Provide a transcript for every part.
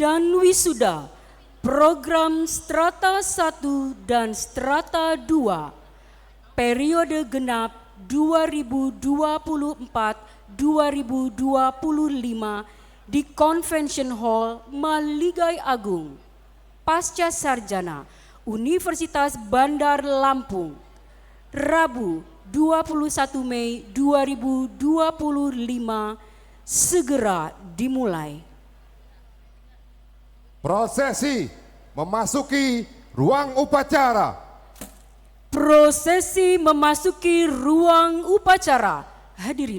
ujian wisuda program Strata 1 dan Strata 2 periode genap 2024-2025 di Convention Hall Maligai Agung, Pasca Sarjana Universitas Bandar Lampung, Rabu 21 Mei 2025 segera dimulai. Prosesi memasuki ruang upacara. Prosesi memasuki ruang upacara. Hadirin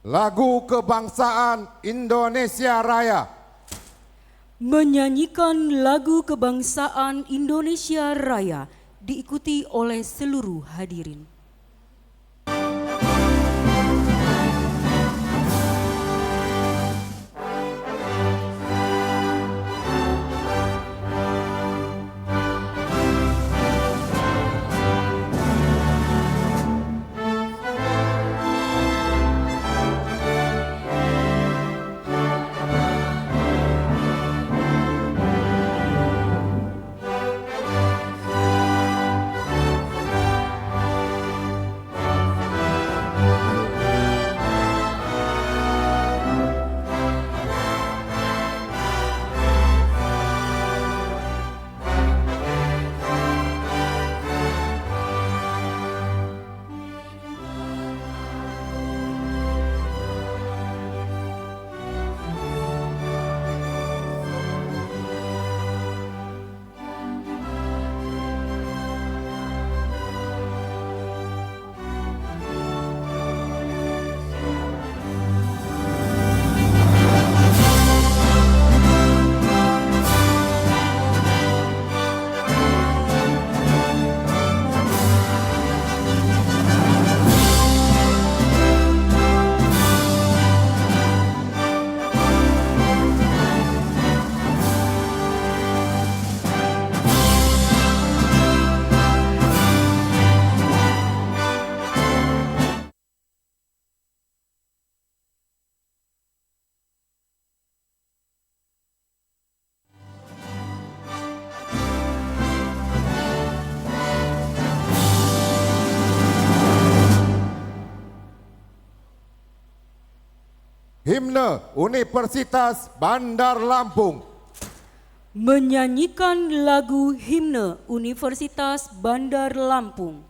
Lagu Kebangsaan Indonesia Raya. menyanyikan lagu kebangsaan Indonesia Raya diikuti oleh seluruh hadirin. Himne Universitas Bandar Lampung. Menyanyikan lagu himne Universitas Bandar Lampung.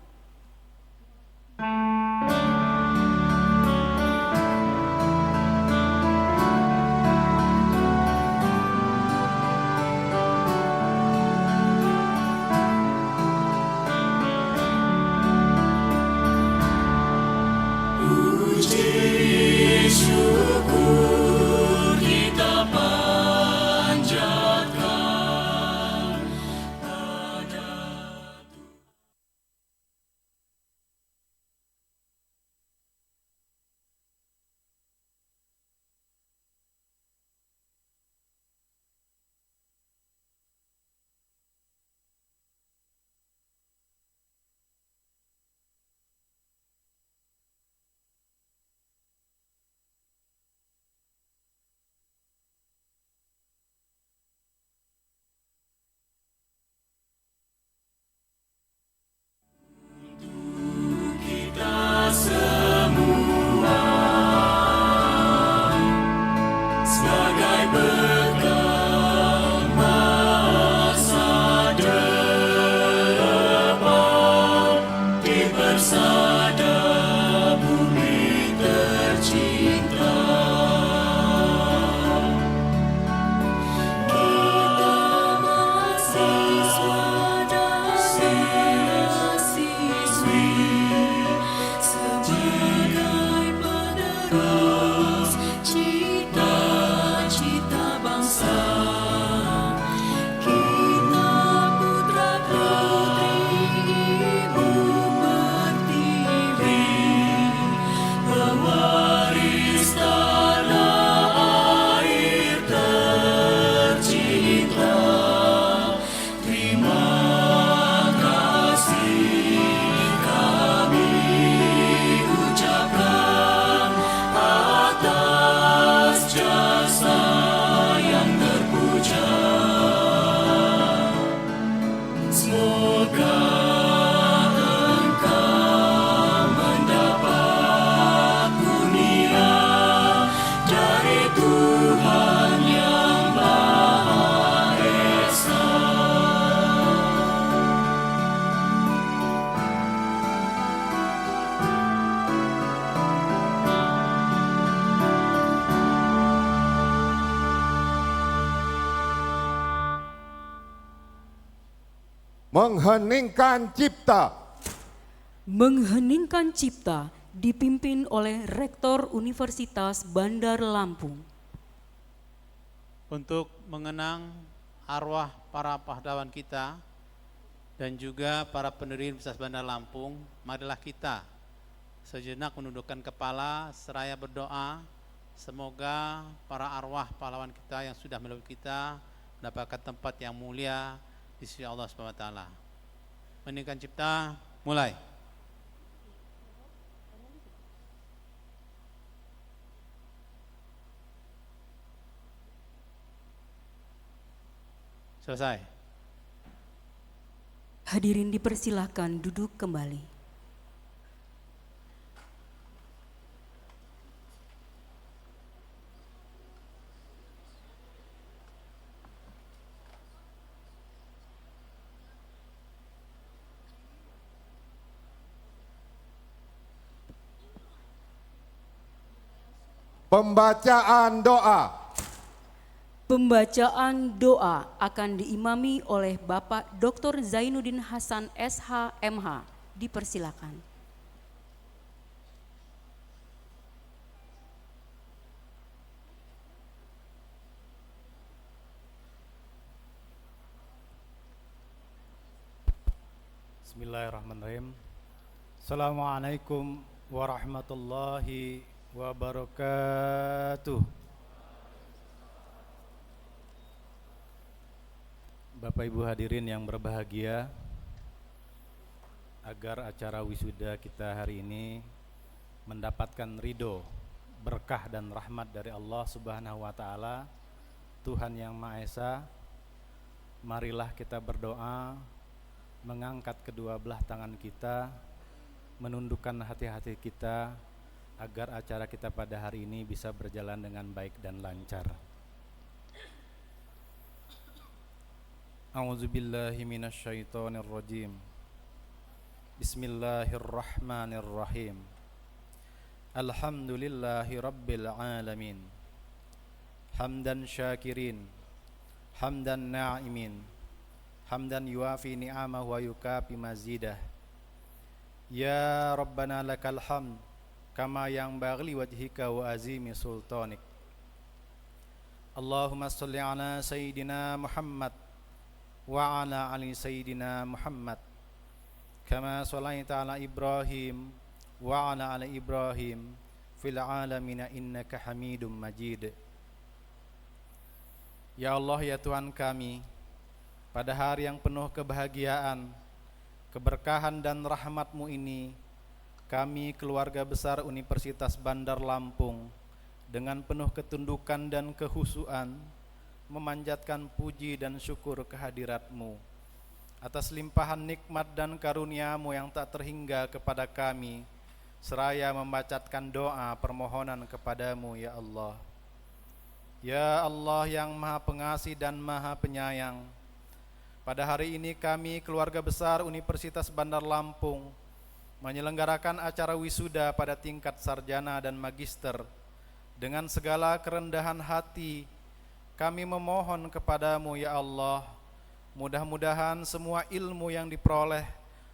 Puji syukur kita mengheningkan cipta. Mengheningkan cipta dipimpin oleh Rektor Universitas Bandar Lampung. Untuk mengenang arwah para pahlawan kita dan juga para pendiri Universitas Bandar Lampung, marilah kita sejenak menundukkan kepala seraya berdoa semoga para arwah pahlawan kita yang sudah melalui kita mendapatkan tempat yang mulia di sisi Allah Subhanahu wa taala. Meninggikan cipta, mulai. Selesai. Hadirin dipersilahkan duduk kembali. Pembacaan doa. Pembacaan doa akan diimami oleh Bapak Dr. Zainuddin Hasan SH MH. Dipersilakan. Bismillahirrahmanirrahim. Assalamualaikum warahmatullahi wabarakatuh. Bapak Ibu hadirin yang berbahagia, agar acara wisuda kita hari ini mendapatkan ridho, berkah dan rahmat dari Allah Subhanahu wa taala, Tuhan yang Maha Esa, marilah kita berdoa, mengangkat kedua belah tangan kita, menundukkan hati-hati kita, agar acara kita pada hari ini bisa berjalan dengan baik dan lancar. A'udzubillahi minasyaitonirrajim. Bismillahirrahmanirrahim. Alhamdulillahi rabbil alamin. Hamdan syakirin, hamdan na'imin, hamdan yuafi ni'amahu wa yukafi mazidah. Ya Rabbana lakal hamd kama yang bagli wajhika wa azimi sultanik. Allahumma salli ala Sayyidina Muhammad wa ala ali Sayyidina Muhammad kama sallaita ala Ibrahim wa ala ali Ibrahim fil alamina innaka hamidum majid. Ya Allah, ya Tuhan kami, pada hari yang penuh kebahagiaan, keberkahan dan rahmat-Mu ini, kami keluarga besar Universitas Bandar Lampung dengan penuh ketundukan dan kehusuan memanjatkan puji dan syukur kehadirat-Mu atas limpahan nikmat dan karunia-Mu yang tak terhingga kepada kami, seraya membacakan doa permohonan kepada-Mu, ya Allah. Ya Allah yang Maha Pengasih dan Maha Penyayang, pada hari ini kami keluarga besar Universitas Bandar Lampung menyelenggarakan acara wisuda pada tingkat sarjana dan magister. Dengan segala kerendahan hati kami memohon kepada-Mu, ya Allah, mudah-mudahan semua ilmu yang diperoleh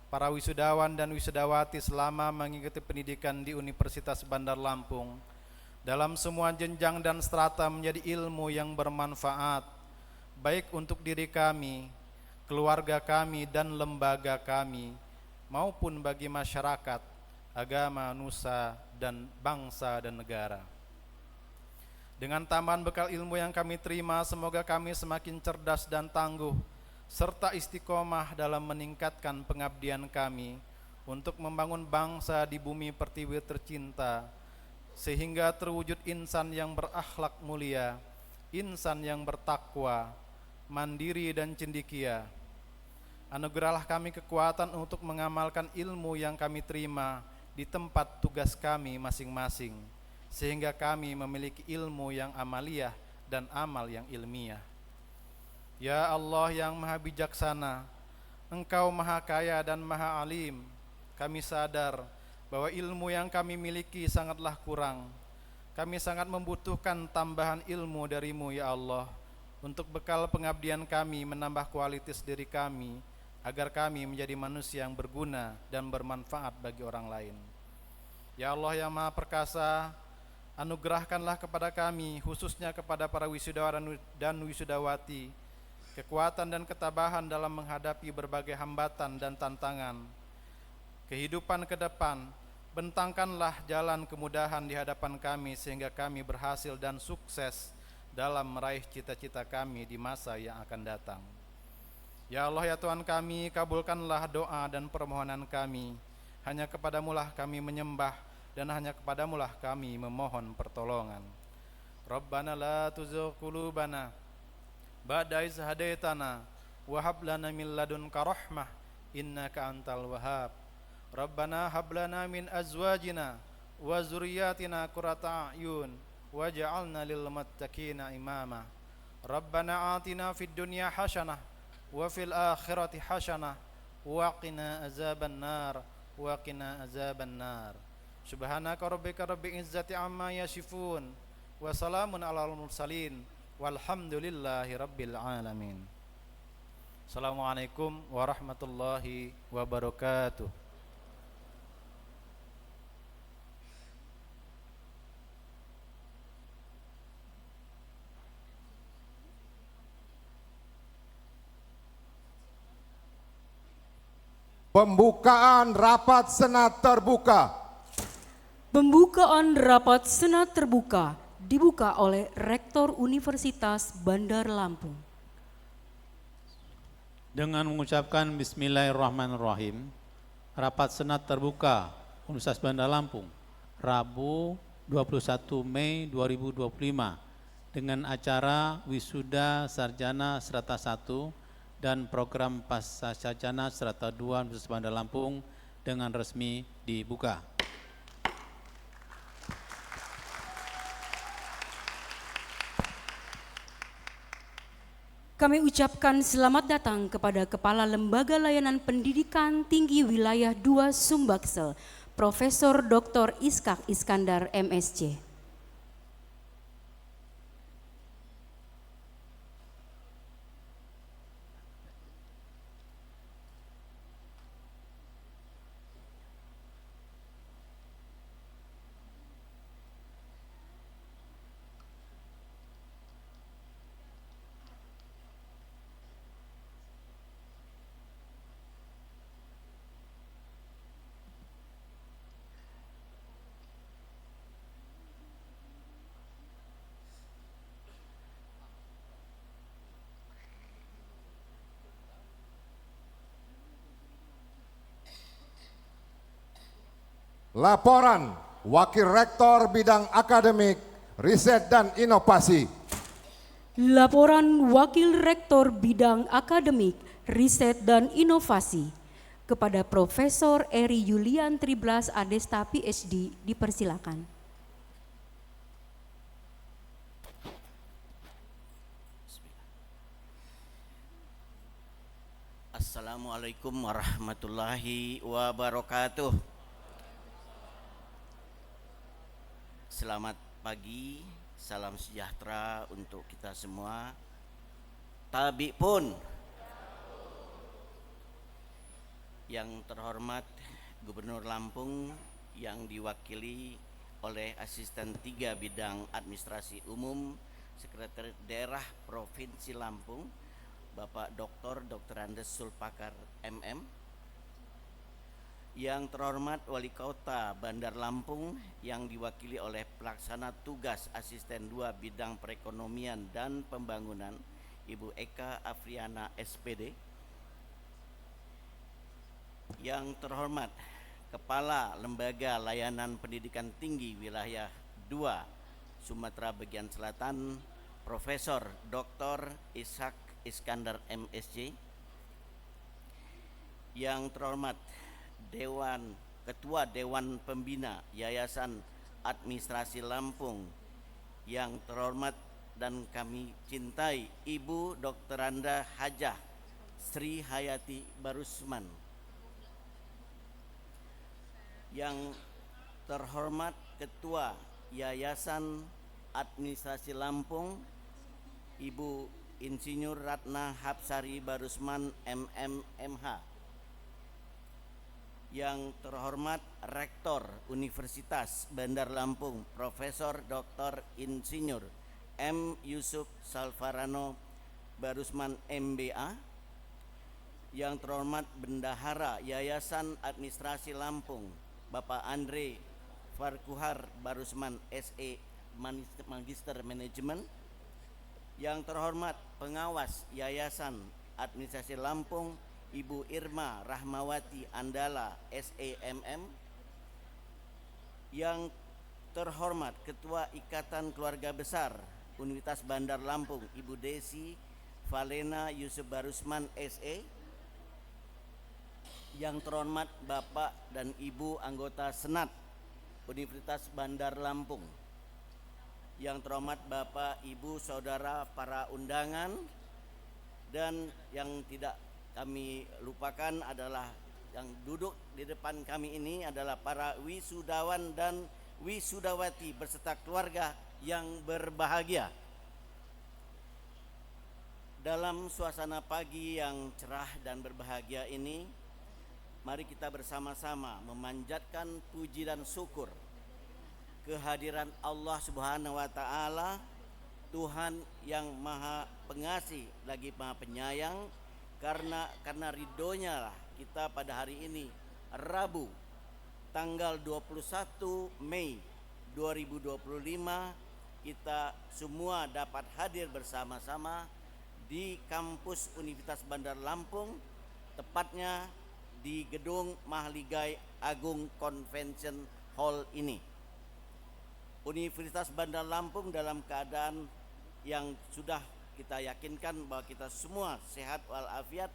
para wisudawan dan wisudawati selama mengikuti pendidikan di Universitas Bandar Lampung dalam semua jenjang dan strata menjadi ilmu yang bermanfaat, baik untuk diri kami, keluarga kami, dan lembaga kami, maupun bagi masyarakat, agama, nusa, dan bangsa dan negara. Dengan tambahan bekal ilmu yang kami terima, semoga kami semakin cerdas dan tangguh, serta istiqomah dalam meningkatkan pengabdian kami untuk membangun bangsa di bumi pertiwi tercinta, sehingga terwujud insan yang berakhlak mulia, insan yang bertakwa, mandiri dan cendekia. Anugerahlah kami kekuatan untuk mengamalkan ilmu yang kami terima di tempat tugas kami masing-masing, sehingga kami memiliki ilmu yang amaliyah dan amal yang ilmiah. Ya Allah yang Maha Bijaksana, Engkau Maha Kaya dan Maha Alim. Kami sadar bahwa ilmu yang kami miliki sangatlah kurang. Kami sangat membutuhkan tambahan ilmu dari-Mu, ya Allah, untuk bekal pengabdian kami, menambah kualitas diri kami, agar kami menjadi manusia yang berguna dan bermanfaat bagi orang lain. Ya Allah yang Maha Perkasa, anugerahkanlah kepada kami, khususnya kepada para wisudawan dan wisudawati, kekuatan dan ketabahan dalam menghadapi berbagai hambatan dan tantangan kehidupan ke depan. Bentangkanlah jalan kemudahan di hadapan kami sehingga kami berhasil dan sukses dalam meraih cita-cita kami di masa yang akan datang. Ya Allah ya Tuhan kami, kabulkanlah doa dan permohonan kami. Hanya kepadamulah kami menyembah dan hanya kepadamulah kami memohon pertolongan. Rabbana la tuzigh qulubana ba'da idh hadaitana wa hab lana min ladunka rahmah innaka antal wahhab. Rabbana hab lana min azwajina wa zurriyyatina qurrata a'yun waj'alna lil muttaqina imama. Rabbana atina fid dunya hasanah wa fil akhirati hasanah wa qina azaban nar wa qina azaban nar. Subhanaka rabbika rabbil izzati amma yasifun wa salamun alal mursalin walhamdulillahi rabbil alamin. Assalamualaikum warahmatullahi wabarakatuh. Pembukaan rapat Senat terbuka. Pembukaan rapat Senat terbuka dibuka oleh Rektor Universitas Bandar Lampung. Dengan mengucapkan Bismillahirrahmanirrahim, rapat Senat terbuka Universitas Bandar Lampung, Rabu 21 Mei 2025 dengan acara Wisuda Sarjana Strata 1 dan program Pasca Sarjana Strata 2 Universitas Bandar Lampung dengan resmi dibuka. Kami ucapkan selamat datang kepada Kepala Lembaga Layanan Pendidikan Tinggi Wilayah 2 Sumbaksel, Profesor Dr. Iskak Iskandar MSc. Laporan Wakil Rektor Bidang Akademik, Riset dan Inovasi. Laporan Wakil Rektor Bidang Akademik, Riset dan Inovasi kepada Profesor Eri Yulian Triblas Adesta PhD dipersilakan. Assalamualaikum warahmatullahi wabarakatuh. Selamat pagi, salam sejahtera untuk kita semua. Tabi pun. Yang terhormat Gubernur Lampung yang diwakili oleh Asisten 3 Bidang Administrasi Umum Sekretariat Daerah Provinsi Lampung, Bapak Dr. Andes Sulpakar MM. Yang terhormat Wali Kota Bandar Lampung yang diwakili oleh Pelaksana Tugas Asisten 2 Bidang Perekonomian dan Pembangunan, Ibu Eka Afriana SPD. Yang terhormat Kepala Lembaga Layanan Pendidikan Tinggi Wilayah 2 Sumatera Bagian Selatan, Profesor Dr. Iskak Iskandar MSc. Yang terhormat Ketua Dewan Pembina Yayasan Administrasi Lampung, yang terhormat dan kami cintai Ibu Dr. Anda Hajah Sri Hayati Barusman. Yang terhormat Ketua Yayasan Administrasi Lampung, Ibu Insinyur Ratna Hapsari Barusman MMMH. Yang terhormat Rektor Universitas Bandar Lampung Profesor Dr. Insinyur M. Yusuf Salvarano Barusman MBA. Yang terhormat Bendahara Yayasan Administrasi Lampung Bapak Andre Farkuhar Barusman SE Magister Manajemen. Yang terhormat Pengawas Yayasan Administrasi Lampung Ibu Irma Rahmawati Andala SEMM. Yang terhormat Ketua Ikatan Keluarga Besar Universitas Bandar Lampung Ibu Desi Valena Yusuf Barusman SE. Yang terhormat Bapak dan Ibu anggota Senat Universitas Bandar Lampung. Yang terhormat Bapak, Ibu, Saudara, para undangan, dan yang tidak kami lupakan adalah yang duduk di depan kami ini adalah para wisudawan dan wisudawati beserta keluarga yang berbahagia. Dalam suasana pagi yang cerah dan berbahagia ini, mari kita bersama-sama memanjatkan puji dan syukur kehadiran Allah Subhanahu wa taala, Tuhan yang Maha Pengasih lagi Maha Penyayang, karena ridhonya lah kita pada hari ini Rabu tanggal 21 Mei 2025 kita semua dapat hadir bersama-sama di kampus Universitas Bandar Lampung, tepatnya di gedung Mahligai Agung Convention Hall ini. Universitas Bandar Lampung dalam keadaan yang sudah kita yakinkan bahwa kita semua sehat walafiat,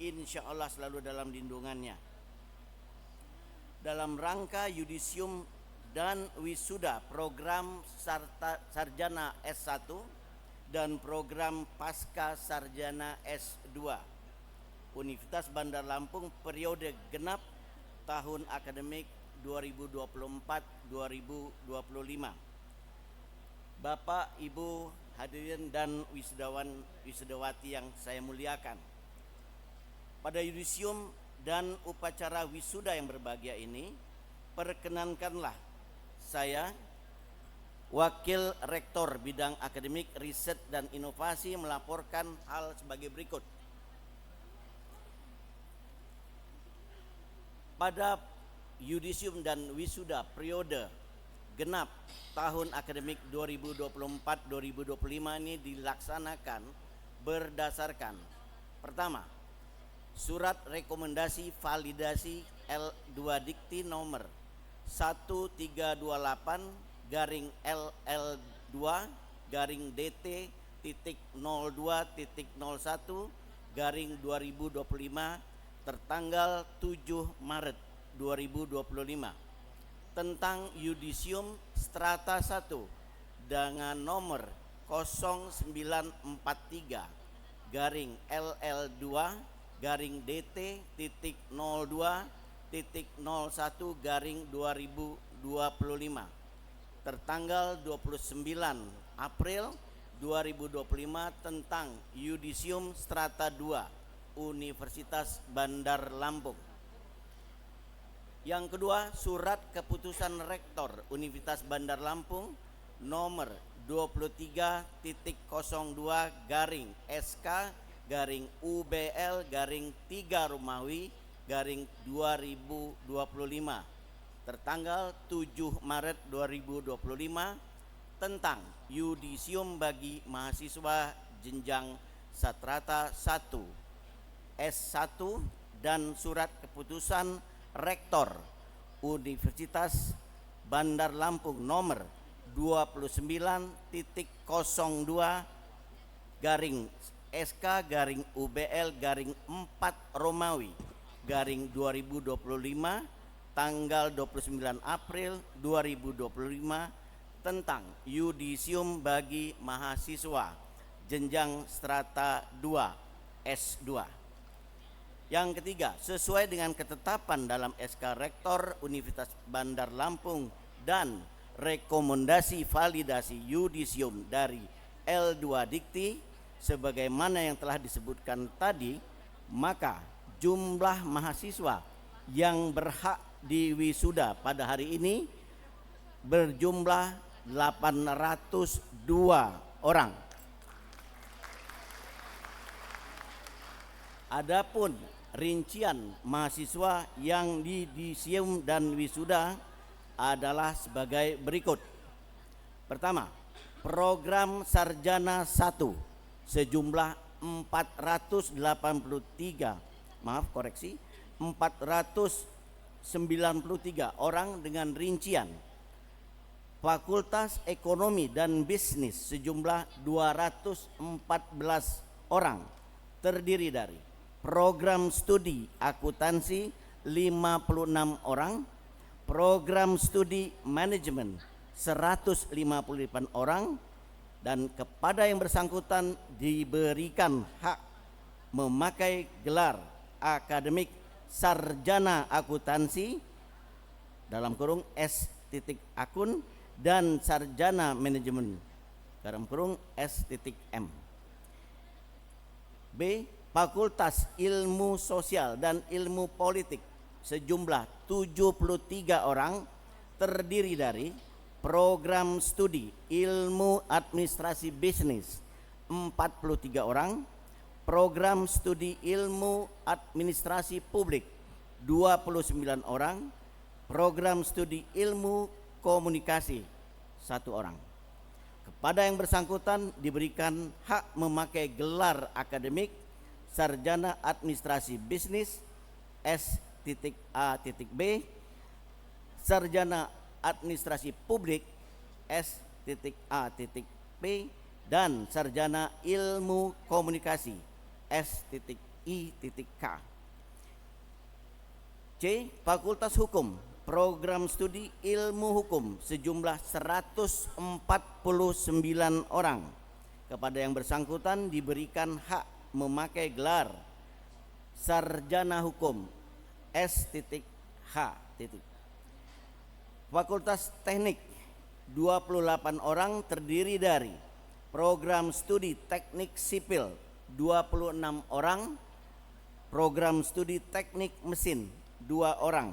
insya Allah selalu dalam lindungannya. Dalam rangka yudisium dan wisuda program sarjana S1 dan program pasca sarjana S2 Universitas Bandar Lampung periode genap tahun akademik 2024-2025. Bapak, Ibu, hadirin dan wisudawati yang saya muliakan. Pada yudisium dan upacara wisuda yang berbahagia ini, perkenankanlah saya, Wakil Rektor Bidang Akademik, Riset dan Inovasi, melaporkan hal sebagai berikut. Pada yudisium dan wisuda periode genap tahun akademik 2024-2025 ini dilaksanakan berdasarkan: pertama, surat rekomendasi validasi L2 Dikti nomor 1328-DT.02.01/2025 tertanggal 7 Maret 2025 tentang yudisium strata 1 dengan nomor 0943-LL2-DT.02.01/2025 tertanggal 29 April 2025 tentang yudisium strata 2 Universitas Bandar Lampung. Yang kedua, surat keputusan Rektor Universitas Bandar Lampung nomor 23.00/SK/UBL/3 Romawi /2025 tertanggal 7 Maret 2025 tentang yudisium bagi mahasiswa jenjang sastrata 1 S1 dan surat keputusan Rektor Universitas Bandar Lampung nomor 29.00/SK/UBL/4 Romawi /2025 tanggal 29 April 2025 tentang yudisium bagi mahasiswa jenjang strata 2 S2. Yang ketiga, sesuai dengan ketetapan dalam SK Rektor Universitas Bandar Lampung dan rekomendasi validasi yudisium dari L2 Dikti, Sebagaimana yang telah disebutkan tadi, maka jumlah mahasiswa yang berhak diwisuda pada hari ini berjumlah 802 orang. Adapun rincian mahasiswa yang yudisium dan wisuda adalah sebagai berikut. Pertama, program sarjana 1 sejumlah 493 orang dengan rincian. Fakultas Ekonomi dan Bisnis sejumlah 214 orang, terdiri dari program studi akuntansi 56 orang, program studi manajemen 158 orang, dan kepada yang bersangkutan diberikan hak memakai gelar akademik sarjana akuntansi dalam kurung S.Akun dan sarjana manajemen dalam kurung S.M. B. Fakultas Ilmu Sosial dan Ilmu Politik sejumlah 73 orang, terdiri dari program studi Ilmu Administrasi Bisnis 43 orang, program studi Ilmu Administrasi Publik 29 orang, program studi Ilmu Komunikasi 1 orang. Kepada yang bersangkutan diberikan hak memakai gelar akademik sarjana administrasi bisnis S.A.B, sarjana administrasi publik S.A.P, dan sarjana ilmu komunikasi S.I.K. C. Fakultas Hukum, program studi ilmu hukum sejumlah 149 orang. Kepada yang bersangkutan diberikan hak memakai gelar sarjana hukum S.H. Fakultas Teknik 28 orang, terdiri dari program studi teknik sipil 26 orang, program studi teknik mesin 2 orang,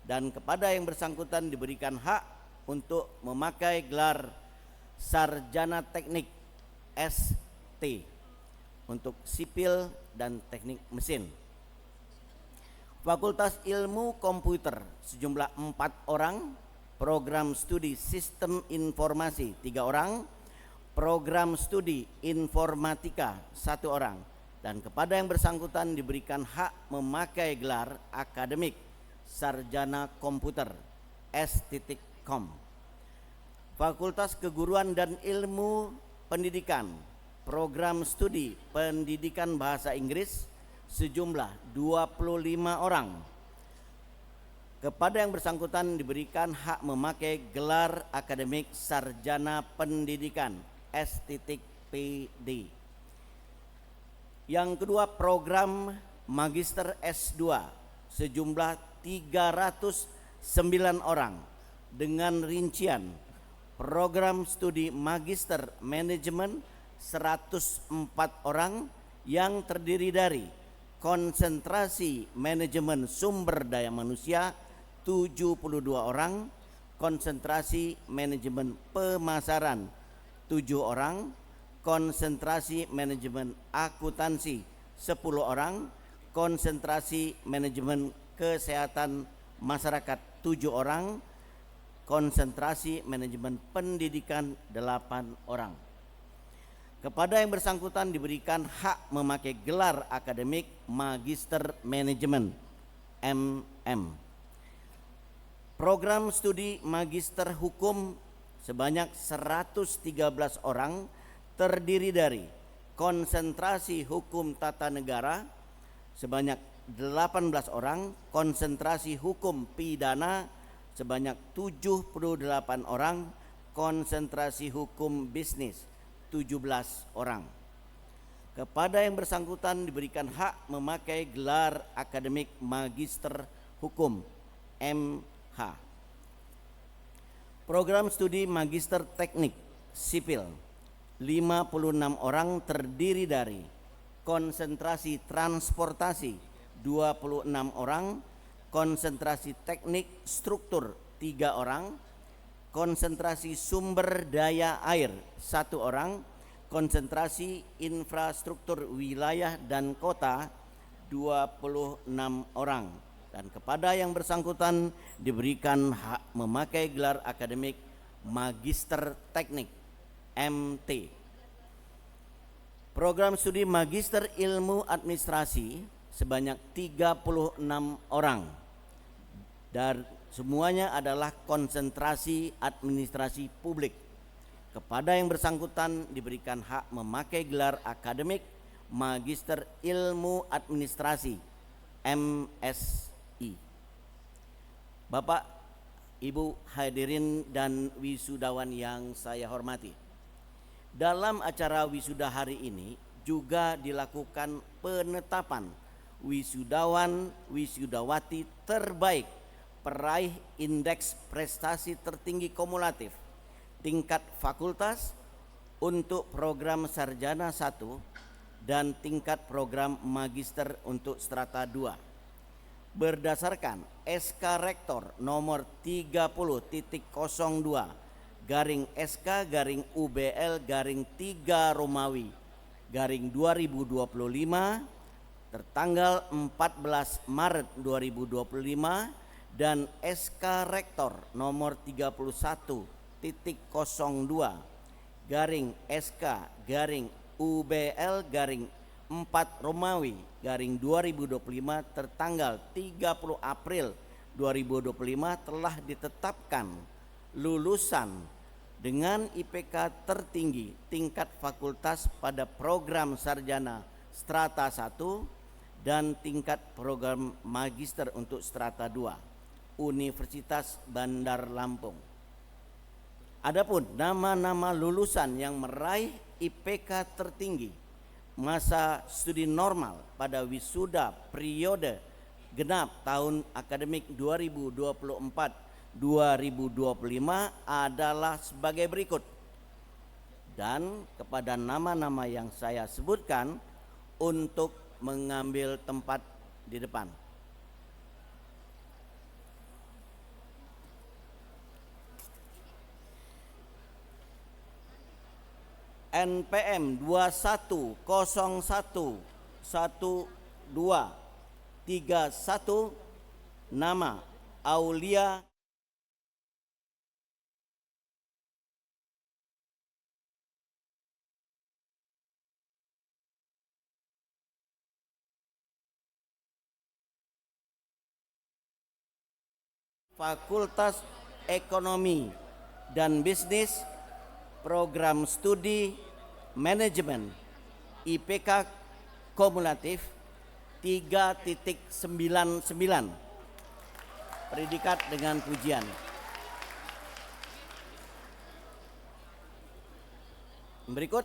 dan kepada yang bersangkutan diberikan hak untuk memakai gelar sarjana teknik ST untuk sipil dan teknik mesin. Fakultas Ilmu Komputer sejumlah 4 orang, program studi Sistem Informasi 3 orang, program studi Informatika 1 orang, dan kepada yang bersangkutan diberikan hak memakai gelar akademik sarjana komputer S.Com. Fakultas Keguruan dan Ilmu Pendidikan, program studi Pendidikan Bahasa Inggris sejumlah 25 orang. Kepada yang bersangkutan diberikan hak memakai gelar akademik sarjana pendidikan S.PD. Yang kedua, program Magister S2 sejumlah 309 orang dengan rincian program studi Magister Manajemen 104 orang yang terdiri dari konsentrasi manajemen sumber daya manusia 72 orang, konsentrasi manajemen pemasaran 7 orang, konsentrasi manajemen akuntansi 10 orang, konsentrasi manajemen kesehatan masyarakat 7 orang, konsentrasi manajemen pendidikan 8 orang. Kepada yang bersangkutan diberikan hak memakai gelar akademik Magister Manajemen MM. Program studi Magister Hukum sebanyak 113 orang, terdiri dari konsentrasi hukum tata negara sebanyak 18 orang, konsentrasi hukum pidana sebanyak 78 orang, konsentrasi hukum bisnis 17 orang. Kepada yang bersangkutan diberikan hak memakai gelar akademik Magister Hukum MH. Program studi Magister Teknik Sipil 56 orang terdiri dari konsentrasi transportasi 26 orang, konsentrasi teknik struktur 3 orang, konsentrasi sumber daya air 1 orang, konsentrasi infrastruktur wilayah dan kota 26 orang, dan kepada yang bersangkutan diberikan hak memakai gelar akademik Magister Teknik MT. Program studi Magister Ilmu Administrasi sebanyak 36 orang, dan semuanya adalah konsentrasi administrasi publik. Kepada yang bersangkutan diberikan hak memakai gelar akademik Magister Ilmu Administrasi MSI. Bapak, Ibu hadirin dan wisudawan yang saya hormati, dalam acara wisuda hari ini juga dilakukan penetapan wisudawan wisudawati terbaik peraih indeks prestasi tertinggi kumulatif tingkat fakultas untuk program sarjana 1 dan tingkat program magister untuk strata 2. Berdasarkan SK Rektor nomor 30.02 garing SK garing UBL garing 3 Romawi garing 2025 tertanggal 14 Maret 2025 dan SK Rektor nomor 31.02 garing SK garing UBL garing 4 Romawi garing 2025 tertanggal 30 April 2025 telah ditetapkan lulusan dengan IPK tertinggi tingkat fakultas pada program sarjana strata 1 dan tingkat program magister untuk strata 2 Universitas Bandar Lampung. Adapun nama-nama lulusan yang meraih IPK tertinggi masa studi normal pada wisuda periode genap tahun akademik 2024-2025 adalah sebagai berikut. Dan kepada nama-nama yang saya sebutkan untuk mengambil tempat di depan. NPM 21011231 nama Aulia Fakultas Ekonomi dan Bisnis, program studi manajemen IPK kumulatif 3.99, predikat dengan pujian. Berikut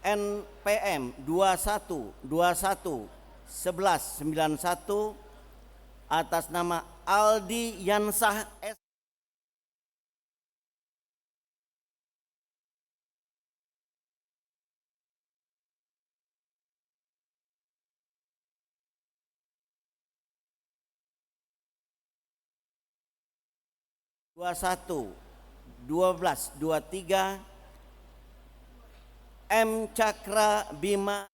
NPM 21211191 atas nama Aldi Yansah S. 21-12-23 M. Cakra Bima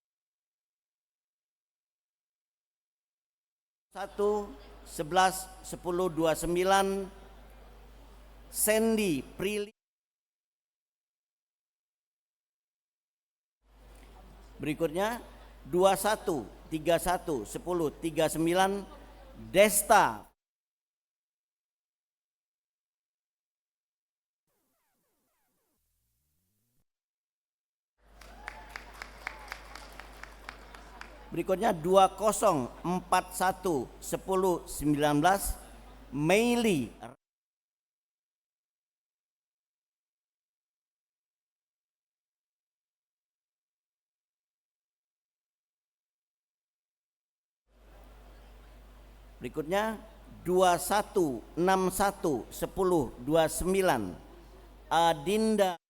1-11-10-29 Sandy Prilly. Berikutnya 21-31-10-39 Desta. Berikutnya 20411019 Meili. Berikutnya 21611029 Adinda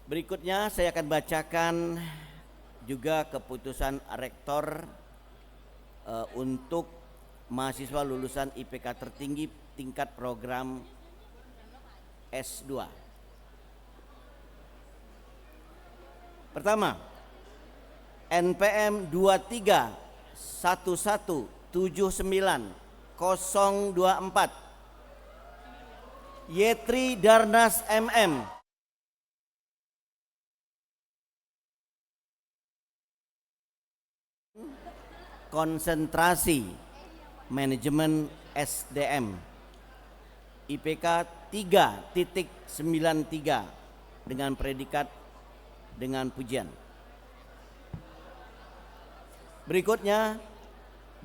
Berikutnya saya akan bacakan juga keputusan rektor untuk mahasiswa lulusan IPK tertinggi tingkat program S2. Pertama, NPM 231179024 Yetri Darnas MM. Konsentrasi Manajemen SDM IPK 3.93 dengan predikat dengan pujian. Berikutnya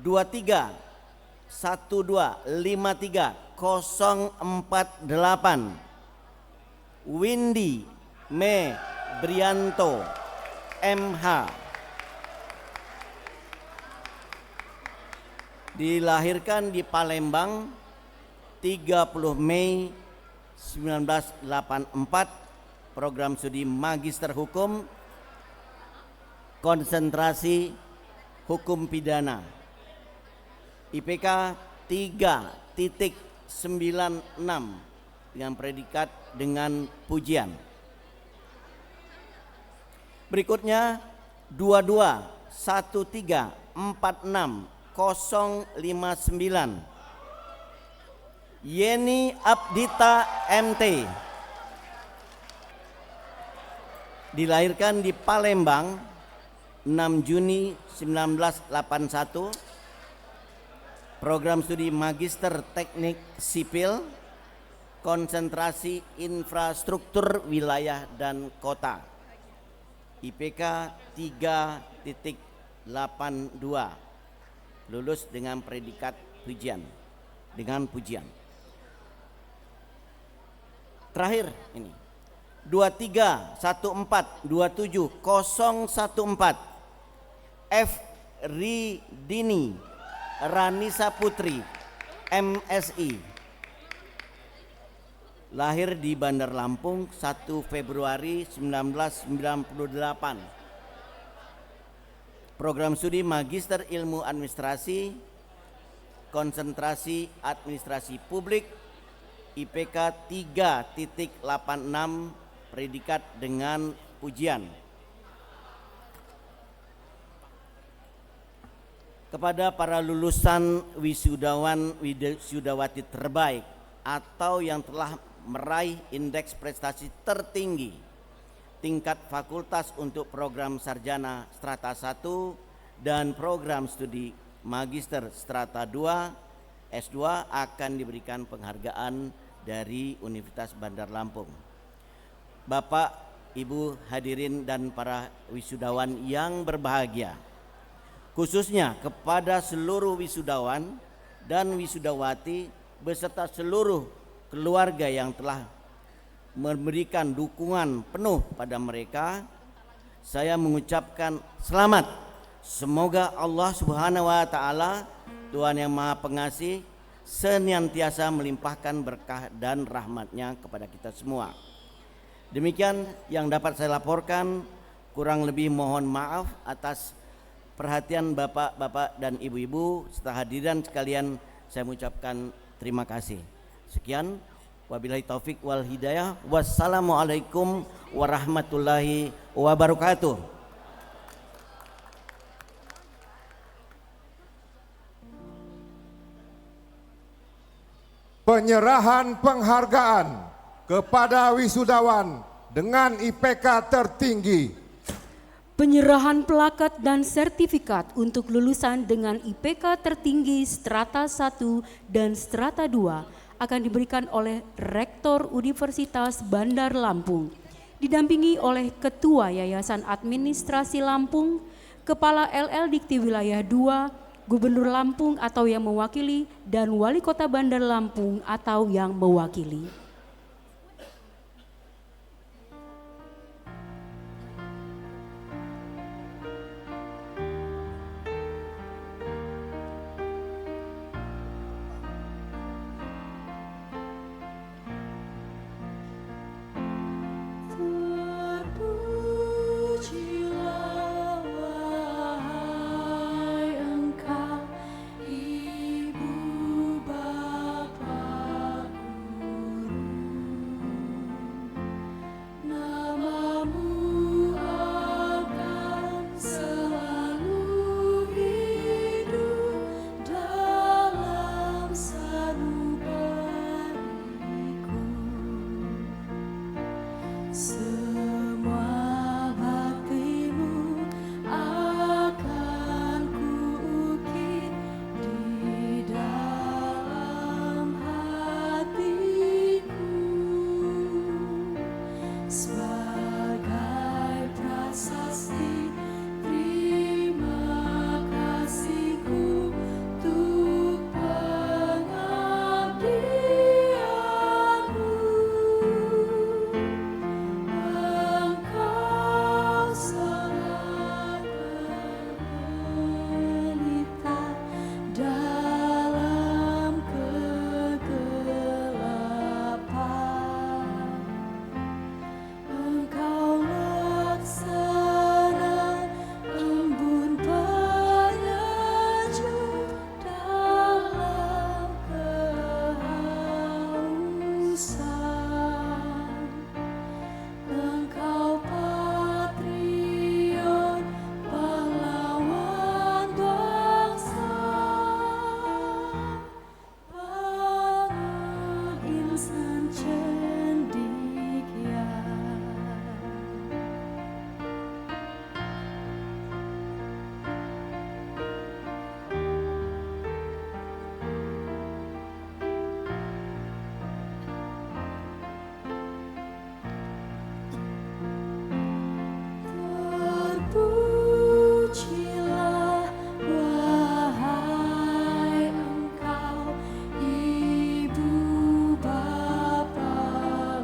23125348 Windy Me Brianto MH. Dilahirkan di Palembang 30 Mei 1984, program studi Magister Hukum, konsentrasi Hukum Pidana, IPK 3.96 dengan predikat dengan pujian. Berikutnya 221346059 Yeni Abdita MT. Dilahirkan di Palembang 6 Juni 1981, program studi Magister Teknik Sipil, konsentrasi Infrastruktur Wilayah dan Kota, IPK 3.82, lulus dengan predikat pujian, dengan pujian. Terakhir ini 231427014 F Ridini Ranisa Putri MSI, lahir di Bandar Lampung 1 Februari 1998, program studi Magister Ilmu Administrasi, konsentrasi Administrasi Publik, IPK 3.86, predikat dengan pujian. Kepada para lulusan wisudawan wisudawati terbaik atau yang telah meraih indeks prestasi tertinggi tingkat fakultas untuk program sarjana strata 1 dan program studi magister strata 2 S2 akan diberikan penghargaan dari Universitas Bandar Lampung. Bapak, Ibu hadirin dan para wisudawan yang berbahagia, khususnya kepada seluruh wisudawan dan wisudawati beserta seluruh keluarga yang telah memberikan dukungan penuh pada mereka, saya mengucapkan selamat. Semoga Allah Subhanahu wa taala, Tuhan yang Maha Pengasih, senantiasa melimpahkan berkah dan rahmat-Nya kepada kita semua. Demikian yang dapat saya laporkan, kurang lebih mohon maaf atas perhatian Bapak-bapak dan Ibu-ibu serta hadirin sekalian, saya mengucapkan terima kasih. Sekian, wabillahi taufik wal hidayah. Wassalamualaikum warahmatullahi wabarakatuh. Penyerahan penghargaan kepada wisudawan dengan IPK tertinggi. Penyerahan plakat dan sertifikat untuk lulusan dengan IPK tertinggi strata 1 dan strata 2 akan diberikan oleh Rektor Universitas Bandar Lampung, didampingi oleh Ketua Yayasan Administrasi Lampung, Kepala LL Dikti Wilayah 2, Gubernur Lampung atau yang mewakili, dan Wali Kota Bandar Lampung atau yang mewakili. Semua baktimu akan kuukir di dalam hatiku sebagai prasasti terima kasihku untuk pengabdianmu. Engkau seorang pelita dalam kegelapan. Engkau laksana embun penyejuk dalam kehausan. Engkau patriot pahlawan bangsa, penginsan cendekia. Terpujilah wahai Engkau Ibu Bapa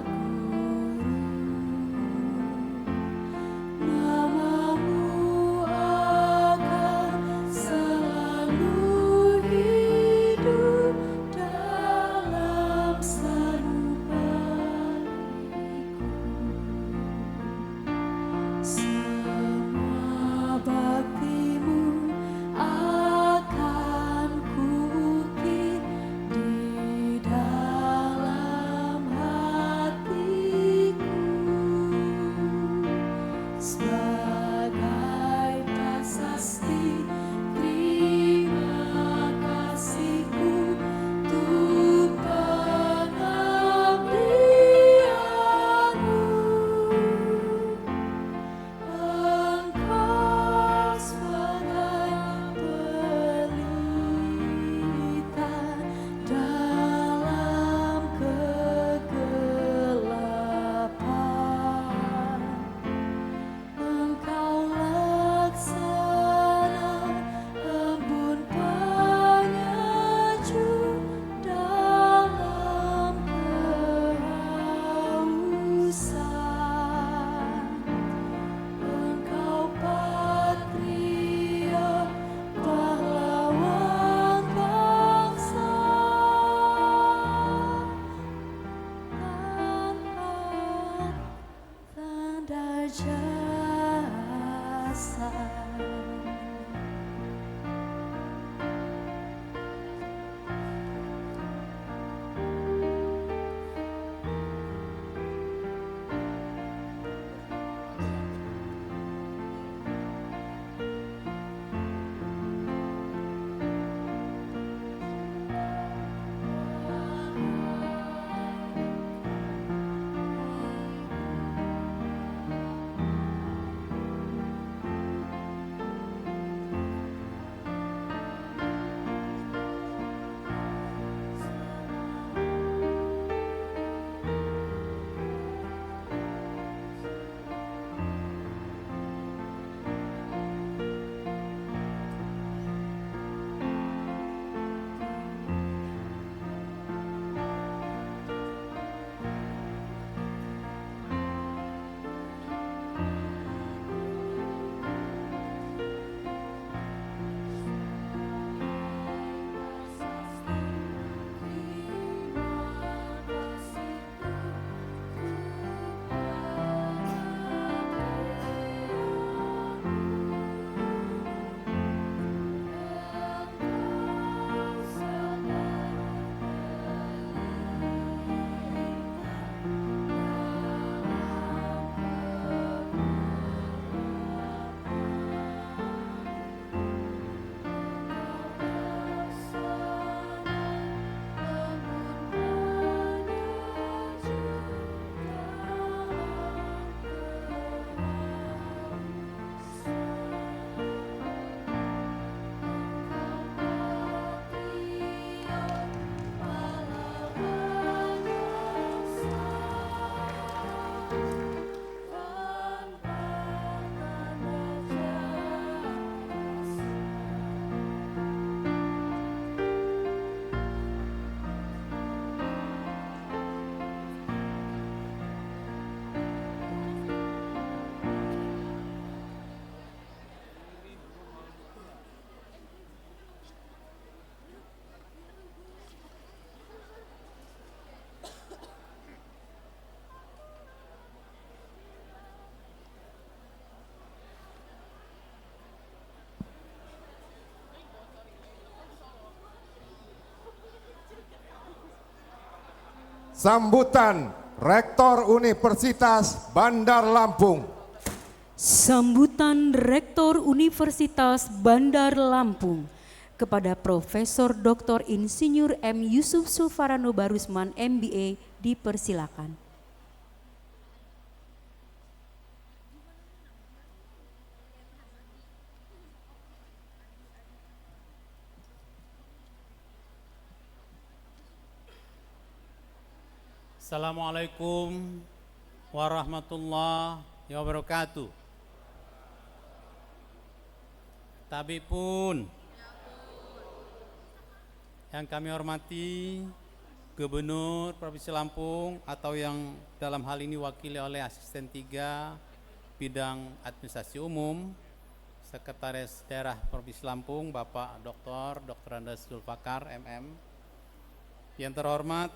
Guru, namamu akan selalu hidup dalam sanubariku. Semua baktimu akan kuukir di dalam hatiku sebagai prasasti terima kasihku untuk pengabdianmu. Engkau sebagai pelita dalam kegelapan. Engkau laksana embun penyejuk dalam kehausan. Engkau patriot pahlawan bangsa, angkat tanda jasa. Sambutan Rektor Universitas Bandar Lampung. Sambutan Rektor Universitas Bandar Lampung kepada Profesor Dr. Insinyur M. Yusuf Sulfarano Barusman MBA dipersilakan. Assalamualaikum warahmatullahi wabarakatuh. Tabipun yang kami hormati Gubernur Provinsi Lampung atau yang dalam hal ini wakili oleh Asisten 3 Bidang Administrasi Umum Sekretaris Daerah Provinsi Lampung Bapak Dr. Andes Zulfakar MM. Yang terhormat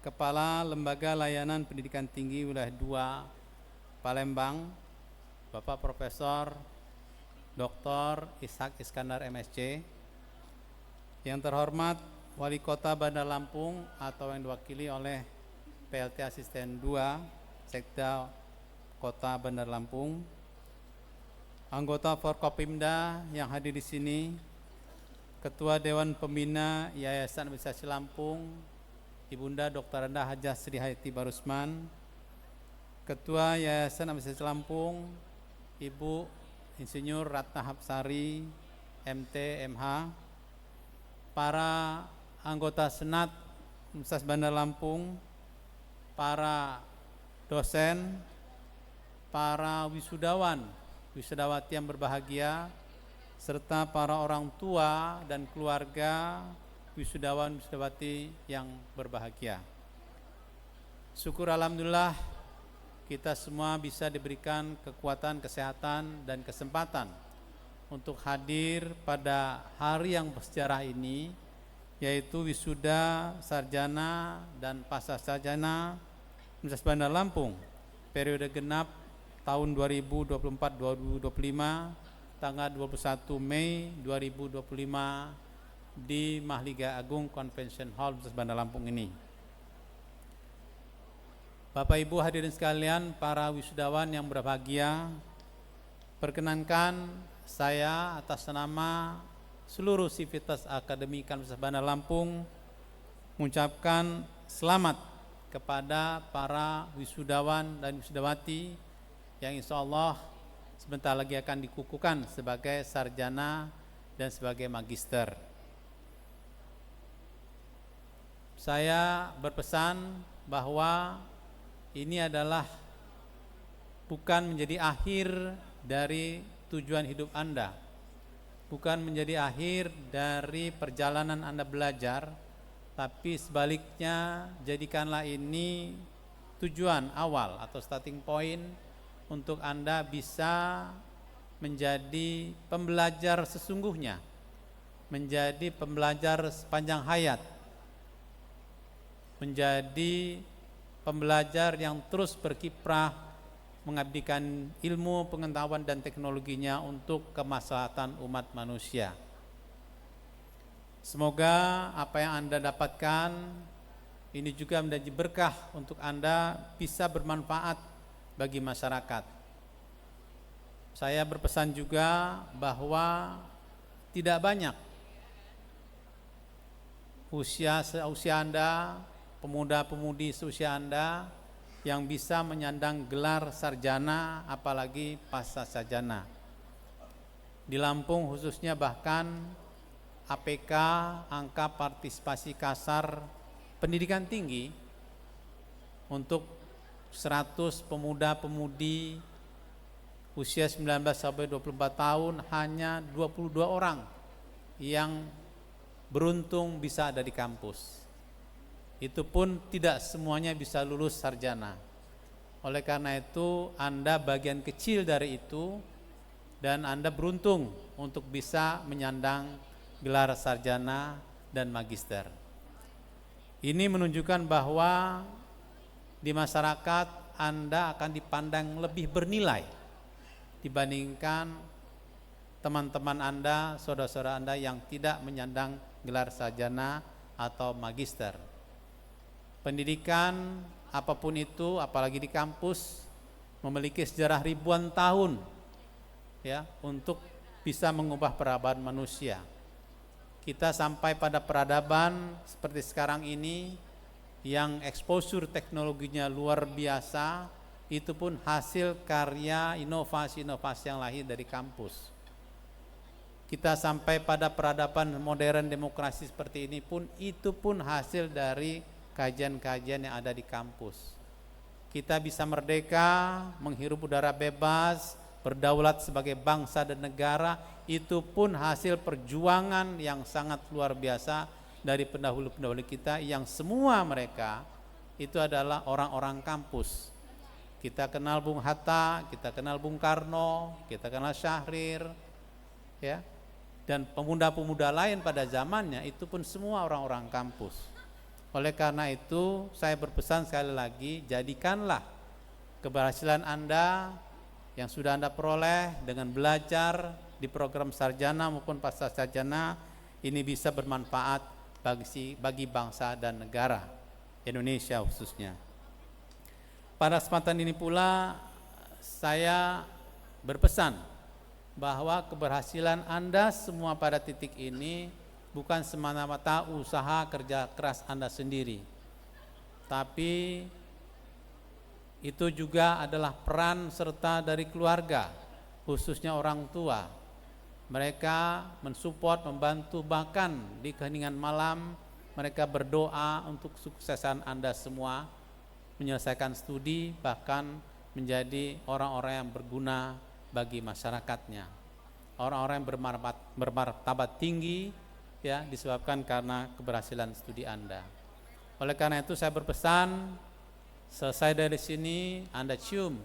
Kepala Lembaga Layanan Pendidikan Tinggi Wilayah 2 Palembang, Bapak Profesor Dr. Ishak Iskandar MSc. Yang terhormat Wali Kota Bandar Lampung atau yang diwakili oleh PLT Asisten 2 Sekda Kota Bandar Lampung. Anggota Forkopimda yang hadir di sini, Ketua Dewan Pembina Yayasan Administrasi Lampung, Ibunda Dr. Anda Hajah Sri Hayati Barusman, Ketua Yayasan Administrasi Lampung, Ibu Insinyur Ratna Hapsari, MT, MH, para anggota Senat Universitas Bandar Lampung, para dosen, para wisudawati yang berbahagia, serta para orang tua dan keluarga wisudawan-wisudawati yang berbahagia. Syukur alhamdulillah kita semua bisa diberikan kekuatan, kesehatan, dan kesempatan untuk hadir pada hari yang bersejarah ini, yaitu wisuda sarjana dan pasca sarjana Universitas Bandar Lampung periode genap tahun 2024-2025 tanggal 21 Mei 2025 di Mahliga Agung Convention Hall Universitas Bandar Lampung ini. Bapak Ibu hadirin sekalian, para wisudawan yang berbahagia, perkenankan saya atas nama seluruh sivitas akademika Universitas Bandar Lampung mengucapkan selamat kepada para wisudawan dan wisudawati yang insya Allah sebentar lagi akan dikukuhkan sebagai sarjana dan sebagai magister. Saya berpesan bahwa ini adalah bukan menjadi akhir dari tujuan hidup Anda, bukan menjadi akhir dari perjalanan Anda belajar, tapi sebaliknya jadikanlah ini tujuan awal atau starting point untuk Anda bisa menjadi pembelajar sesungguhnya, menjadi pembelajar sepanjang hayat, menjadi pembelajar yang terus berkiprah mengabdikan ilmu, pengetahuan, dan teknologinya untuk kemaslahatan umat manusia. Semoga apa yang Anda dapatkan ini juga menjadi berkah untuk Anda bisa bermanfaat bagi masyarakat. Saya berpesan juga bahwa tidak banyak usia Anda, pemuda-pemudi seusia Anda yang bisa menyandang gelar sarjana apalagi pasca sarjana. Di Lampung khususnya bahkan APK, angka partisipasi kasar pendidikan tinggi untuk 100 pemuda-pemudi usia 19 sampai 24 tahun hanya 22 orang yang beruntung bisa ada di kampus. Itu pun tidak semuanya bisa lulus sarjana. Oleh karena itu Anda bagian kecil dari itu dan Anda beruntung untuk bisa menyandang gelar sarjana dan magister. Ini menunjukkan bahwa di masyarakat Anda akan dipandang lebih bernilai dibandingkan teman-teman Anda, saudara-saudara Anda yang tidak menyandang gelar sarjana atau magister. Pendidikan apapun itu, apalagi di kampus, memiliki sejarah ribuan tahun ya untuk bisa mengubah peradaban manusia. Kita sampai pada peradaban seperti sekarang ini yang exposure teknologinya luar biasa, itu pun hasil karya inovasi-inovasi yang lahir dari kampus. Kita sampai pada peradaban modern demokrasi seperti ini pun, itu pun hasil dari kajian-kajian yang ada di kampus. Kita bisa merdeka, menghirup udara bebas, berdaulat sebagai bangsa dan negara, itu pun hasil perjuangan yang sangat luar biasa dari pendahulu-pendahulu kita, yang semua mereka itu adalah orang-orang kampus. Kita kenal Bung Hatta, kita kenal Bung Karno, kita kenal Syahrir, ya, dan pemuda-pemuda lain pada zamannya, itu pun semua orang-orang kampus. Oleh karena itu, saya berpesan sekali lagi, jadikanlah keberhasilan Anda yang sudah Anda peroleh dengan belajar di program sarjana maupun pasca sarjana ini bisa bermanfaat bagi bangsa dan negara Indonesia khususnya. Pada kesempatan ini pula saya berpesan bahwa keberhasilan Anda semua pada titik ini bukan semata-mata usaha kerja keras Anda sendiri, tapi itu juga adalah peran serta dari keluarga, khususnya orang tua. Mereka mensupport, membantu, bahkan di keheningan malam mereka berdoa untuk kesuksesan Anda semua, menyelesaikan studi, bahkan menjadi orang-orang yang berguna bagi masyarakatnya, orang-orang yang bermartabat tinggi, ya, disebabkan karena keberhasilan studi Anda. Oleh karena itu saya berpesan, selesai dari sini Anda cium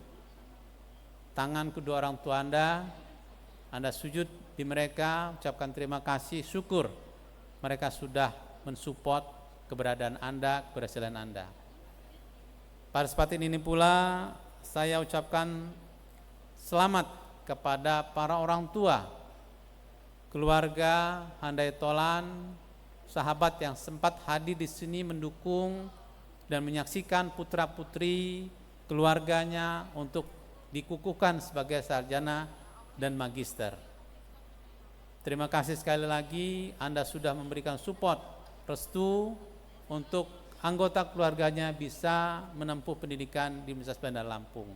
tangan kedua orang tua Anda sujud di mereka, ucapkan terima kasih, syukur mereka sudah mensupport keberadaan Anda, keberhasilan Anda. Pada kesempatan ini pula saya ucapkan selamat kepada para orang tua, keluarga handai tolan, sahabat yang sempat hadir di sini mendukung dan menyaksikan putra-putri keluarganya untuk dikukuhkan sebagai sarjana dan magister. Terima kasih sekali lagi, Anda sudah memberikan support, restu untuk anggota keluarganya bisa menempuh pendidikan di Universitas Bandar Lampung.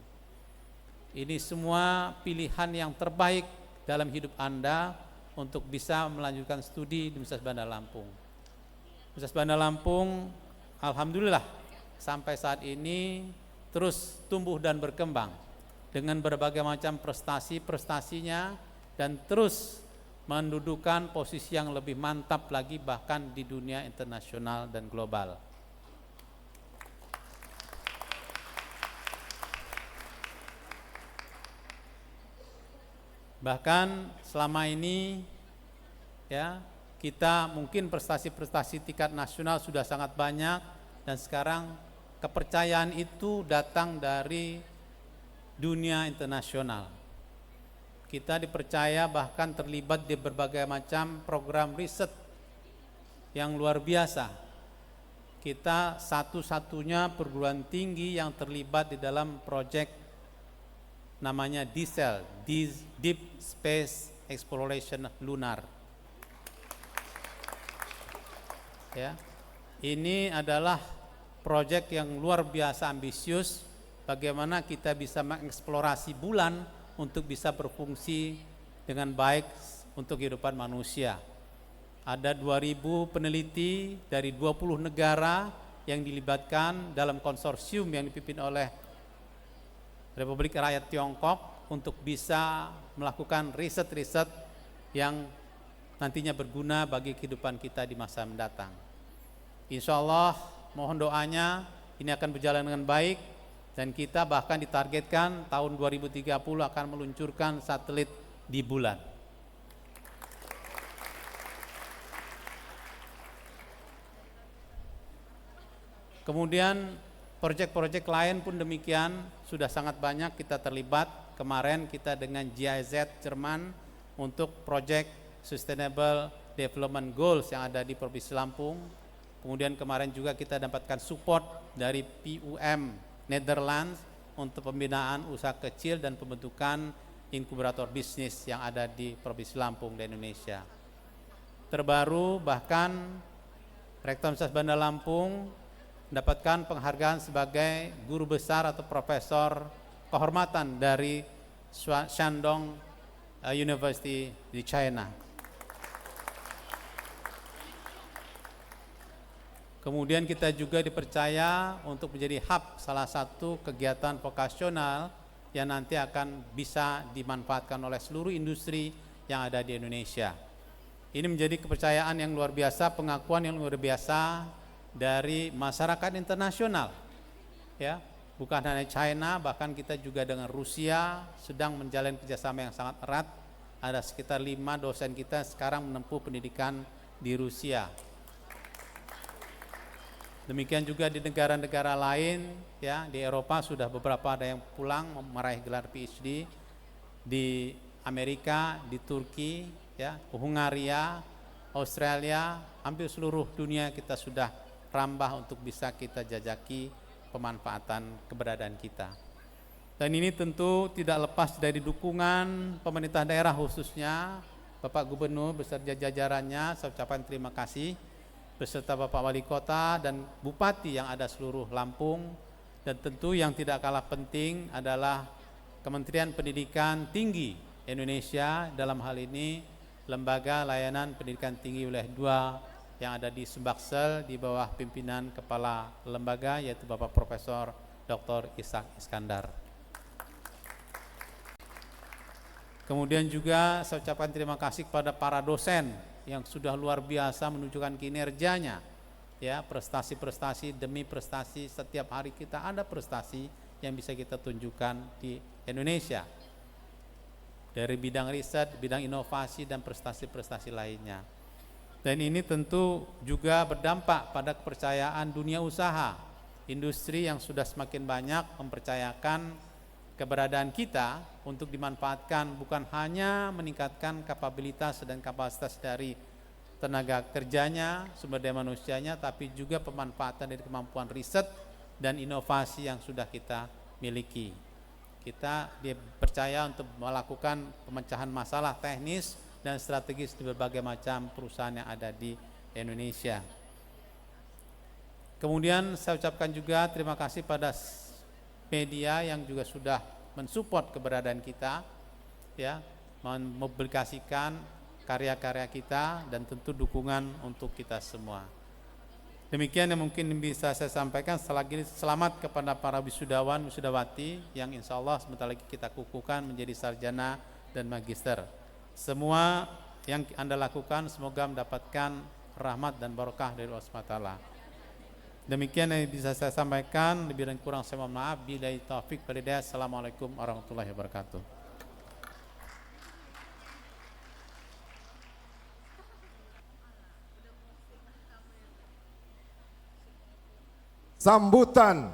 Ini semua pilihan yang terbaik dalam hidup Anda untuk bisa melanjutkan studi di Universitas Bandar Lampung. Universitas Bandar Lampung, alhamdulillah sampai saat ini terus tumbuh dan berkembang dengan berbagai macam prestasinya dan terus mendudukan posisi yang lebih mantap lagi bahkan di dunia internasional dan global. Bahkan selama ini ya, kita mungkin prestasi-prestasi tingkat nasional sudah sangat banyak, dan sekarang kepercayaan itu datang dari dunia internasional. Kita dipercaya bahkan terlibat di berbagai macam program riset yang luar biasa. Kita satu-satunya perguruan tinggi yang terlibat di dalam proyek namanya DSEL, Deep Space Exploration Lunar. Ya, ini adalah proyek yang luar biasa ambisius, bagaimana kita bisa mengeksplorasi bulan untuk bisa berfungsi dengan baik untuk kehidupan manusia. Ada 2000 peneliti dari 20 negara yang dilibatkan dalam konsorsium yang dipimpin oleh Republik Rakyat Tiongkok untuk bisa melakukan riset-riset yang nantinya berguna bagi kehidupan kita di masa mendatang. Insya Allah mohon doanya ini akan berjalan dengan baik, dan kita bahkan ditargetkan tahun 2030 akan meluncurkan satelit di bulan. Kemudian proyek-proyek lain pun demikian, sudah sangat banyak kita terlibat. Kemarin kita dengan GIZ Jerman untuk proyek Sustainable Development Goals yang ada di Provinsi Lampung. Kemudian kemarin juga kita dapatkan support dari PUM Netherlands untuk pembinaan usaha kecil dan pembentukan inkubator bisnis yang ada di Provinsi Lampung dan Indonesia. Terbaru bahkan Rektor Universitas Bandar Lampung mendapatkan penghargaan sebagai guru besar atau profesor kehormatan dari Shandong University di China. Kemudian kita juga dipercaya untuk menjadi hub salah satu kegiatan vokasional yang nanti akan bisa dimanfaatkan oleh seluruh industri yang ada di Indonesia. Ini menjadi kepercayaan yang luar biasa, pengakuan yang luar biasa dari masyarakat internasional. Ya, bukan hanya China, bahkan kita juga dengan Rusia sedang menjalin kerjasama yang sangat erat. Ada sekitar 5 dosen kita sekarang menempuh pendidikan di Rusia. Demikian juga di negara-negara lain, ya, di Eropa sudah beberapa ada yang pulang meraih gelar PhD, di Amerika, di Turki, ya, Hungaria, Australia, hampir seluruh dunia kita sudah rambah untuk bisa kita jajaki pemanfaatan keberadaan kita. Dan ini tentu tidak lepas dari dukungan pemerintah daerah, khususnya Bapak Gubernur beserta jajarannya. Saya ucapkan terima kasih, beserta Bapak Wali Kota dan Bupati yang ada seluruh Lampung. Dan tentu yang tidak kalah penting adalah Kementerian Pendidikan Tinggi Indonesia, dalam hal ini Lembaga Layanan Pendidikan Tinggi Wilayah 2 yang ada di Sumbaksel di bawah pimpinan Kepala Lembaga yaitu Bapak Profesor Dr. Ishak Iskandar. Kemudian juga saya ucapkan terima kasih kepada para dosen yang sudah luar biasa menunjukkan kinerjanya, ya, prestasi-prestasi demi prestasi. Setiap hari kita ada prestasi yang bisa kita tunjukkan di Indonesia dari bidang riset, bidang inovasi dan prestasi-prestasi lainnya. Dan ini tentu juga berdampak pada kepercayaan dunia usaha, industri yang sudah semakin banyak mempercayakan keberadaan kita untuk dimanfaatkan, bukan hanya meningkatkan kapabilitas dan kapasitas dari tenaga kerjanya, sumber daya manusianya, tapi juga pemanfaatan dari kemampuan riset dan inovasi yang sudah kita miliki. Kita dipercaya untuk melakukan pemecahan masalah teknis dan strategis di berbagai macam perusahaan yang ada di Indonesia. Kemudian saya ucapkan juga terima kasih pada media yang juga sudah mensupport keberadaan kita, ya, mempublikasikan karya-karya kita dan tentu dukungan untuk kita semua. Demikian yang mungkin bisa saya sampaikan. Selagi selamat kepada para wisudawan, wisudawati yang insya Allah sebentar lagi kita kukuhkan menjadi sarjana dan magister. Semua yang Anda lakukan semoga mendapatkan rahmat dan barokah dari Allah SWT. Demikian yang bisa saya sampaikan, lebih dan kurang saya mohon maaf. Billahi taufik wal hidayah. Assalamualaikum warahmatullahi wabarakatuh. Sambutan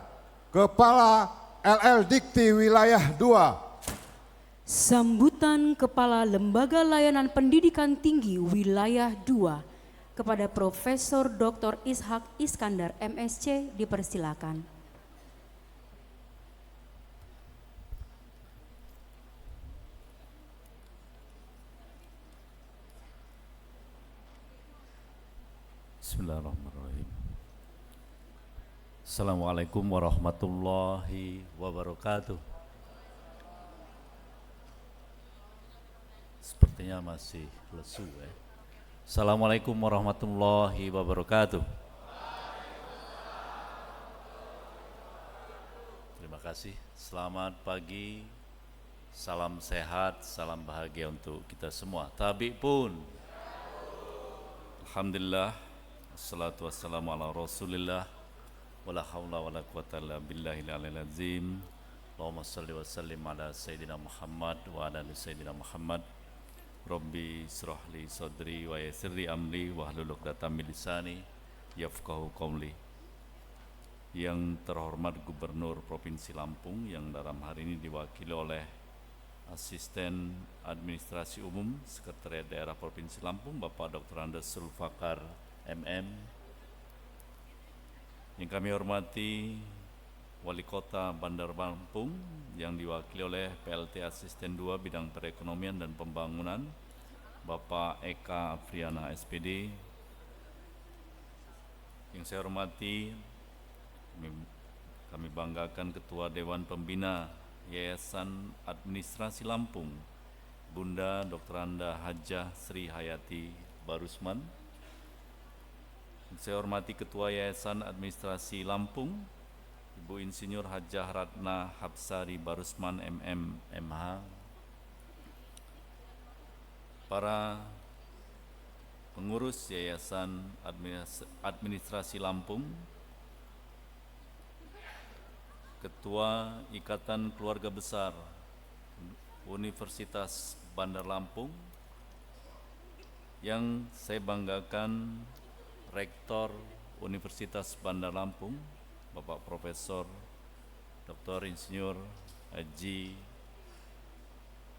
Kepala LL Dikti Wilayah 2. Sambutan Kepala Lembaga Layanan Pendidikan Tinggi Wilayah 2 kepada Profesor Dr. Ishak Iskandar MSc dipersilakan. Bismillahirrahmanirrahim. Assalamualaikum warahmatullahi wabarakatuh. Sepertinya masih lesu, ya. Assalamualaikum warahmatullahi wabarakatuh. Terima kasih. Selamat pagi. Salam sehat, salam bahagia untuk kita semua. Tabi pun. Alhamdulillah. Assalatu wassalamu ala Rasulillah. Wala haula wala quwata illa billahil aliyil azim. Allahumma shalli wa sallim ala sayyidina Muhammad wa ala ali sayyidina Muhammad. Rabbi syrahli sadri wa yassirli amri wahlul 'uqdatam min lisani yafqahu qawli. Yang terhormat Gubernur Provinsi Lampung yang dalam hari ini diwakili oleh Asisten Administrasi Umum Sekretariat Daerah Provinsi Lampung Bapak Dr. Andes Sulfakar MM, Yang kami hormati Wali Kota Bandar Lampung yang diwakili oleh PLT Asisten 2 Bidang Perekonomian dan Pembangunan, Bapak Eka Afriana SPD. Yang saya hormati, kami banggakan Ketua Dewan Pembina Yayasan Administrasi Lampung, Bunda Dr. Anda Hajah Sri Hayati Barusman. Yang saya hormati Ketua Yayasan Administrasi Lampung, Ibu Insinyur Hajah Ratna Hapsari Barusman MM MH. Para pengurus Yayasan Administrasi Lampung, Ketua Ikatan Keluarga Besar Universitas Bandar Lampung, yang saya banggakan Rektor Universitas Bandar Lampung, Bapak Profesor Dr. Insinyur Haji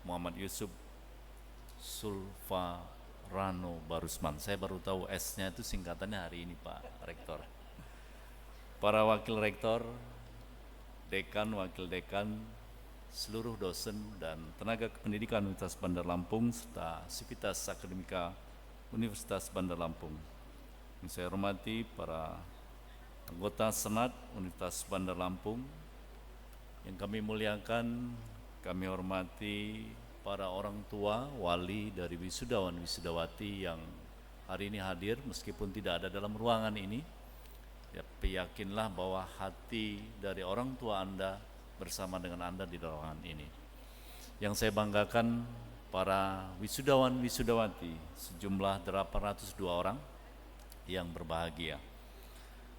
Muhammad Yusuf Sulfarano Barusman. Saya baru tahu S-nya itu singkatannya hari ini, Pak Rektor. Para Wakil Rektor, Dekan, Wakil Dekan, seluruh dosen dan tenaga kependidikan Universitas Bandar Lampung serta Sivitas Akademika Universitas Bandar Lampung. Yang saya hormati para anggota Senat Universitas Bandar Lampung, yang kami muliakan, kami hormati para orang tua, wali dari wisudawan wisudawati yang hari ini hadir meskipun tidak ada dalam ruangan ini. Tapi yakinlah bahwa hati dari orang tua Anda bersama dengan Anda di ruangan ini. Yang saya banggakan para wisudawan wisudawati, sejumlah 802 orang yang berbahagia.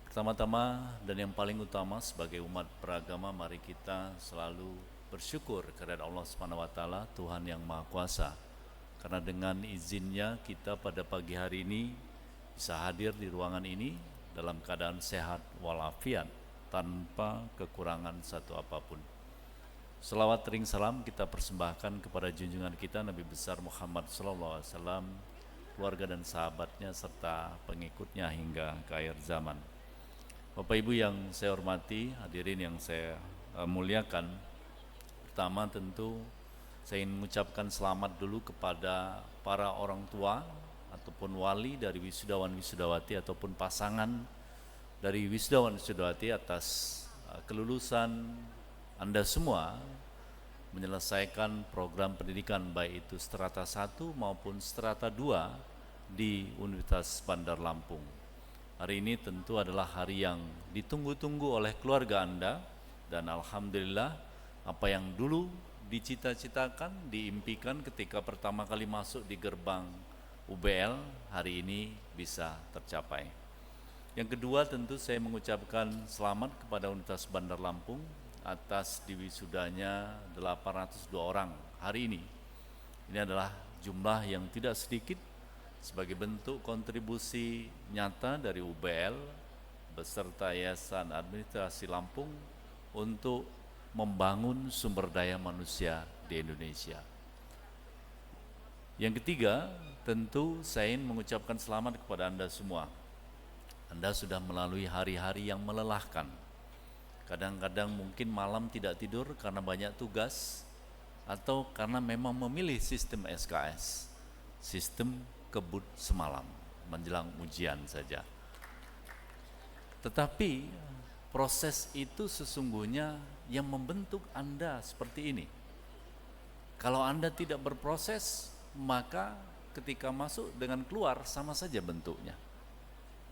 Pertama-tama dan yang paling utama sebagai umat beragama, mari kita selalu bersyukur kepada Allah SWT, Tuhan yang Maha Kuasa. Karena dengan izinnya kita pada pagi hari ini bisa hadir di ruangan ini dalam keadaan sehat walafiat tanpa kekurangan satu apapun. Selawat ring salam kita persembahkan kepada junjungan kita Nabi besar Muhammad SAW, keluarga dan sahabatnya serta pengikutnya hingga ke akhir zaman. Bapak Ibu yang saya hormati, hadirin yang saya muliakan, pertama tentu saya ingin mengucapkan selamat dulu kepada para orang tua ataupun wali dari wisudawan wisudawati ataupun pasangan dari wisudawan wisudawati atas kelulusan Anda semua menyelesaikan program pendidikan baik itu strata 1 maupun strata 2 di Universitas Bandar Lampung. Hari ini tentu adalah hari yang ditunggu-tunggu oleh keluarga Anda, dan alhamdulillah apa yang dulu dicita-citakan, diimpikan ketika pertama kali masuk di gerbang UBL, hari ini bisa tercapai. Yang kedua tentu saya mengucapkan selamat kepada Universitas Bandar Lampung atas diwisudanya 802 orang hari ini. Ini adalah jumlah yang tidak sedikit sebagai bentuk kontribusi nyata dari UBL beserta Yayasan Administrasi Lampung untuk membangun sumber daya manusia di Indonesia. Yang ketiga, tentu saya ingin mengucapkan selamat kepada Anda semua. Anda sudah melalui hari-hari yang melelahkan. Kadang-kadang mungkin malam tidak tidur karena banyak tugas atau karena memang memilih sistem SKS, sistem kebut semalam menjelang ujian saja. Tetapi proses itu sesungguhnya yang membentuk Anda seperti ini. Kalau Anda tidak berproses, maka ketika masuk dengan keluar sama saja bentuknya.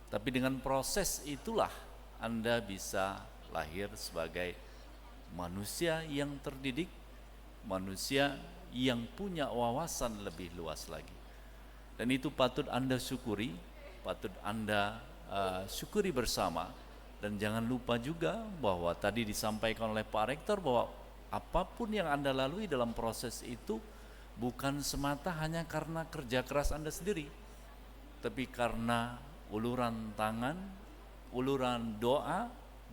Tapi dengan proses itulah Anda bisa lahir sebagai manusia yang terdidik, manusia yang punya wawasan lebih luas lagi. Dan itu patut Anda syukuri, patut Anda syukuri bersama. Dan jangan lupa juga bahwa tadi disampaikan oleh Pak Rektor bahwa apapun yang Anda lalui dalam proses itu bukan semata hanya karena kerja keras Anda sendiri, tapi karena uluran tangan, uluran doa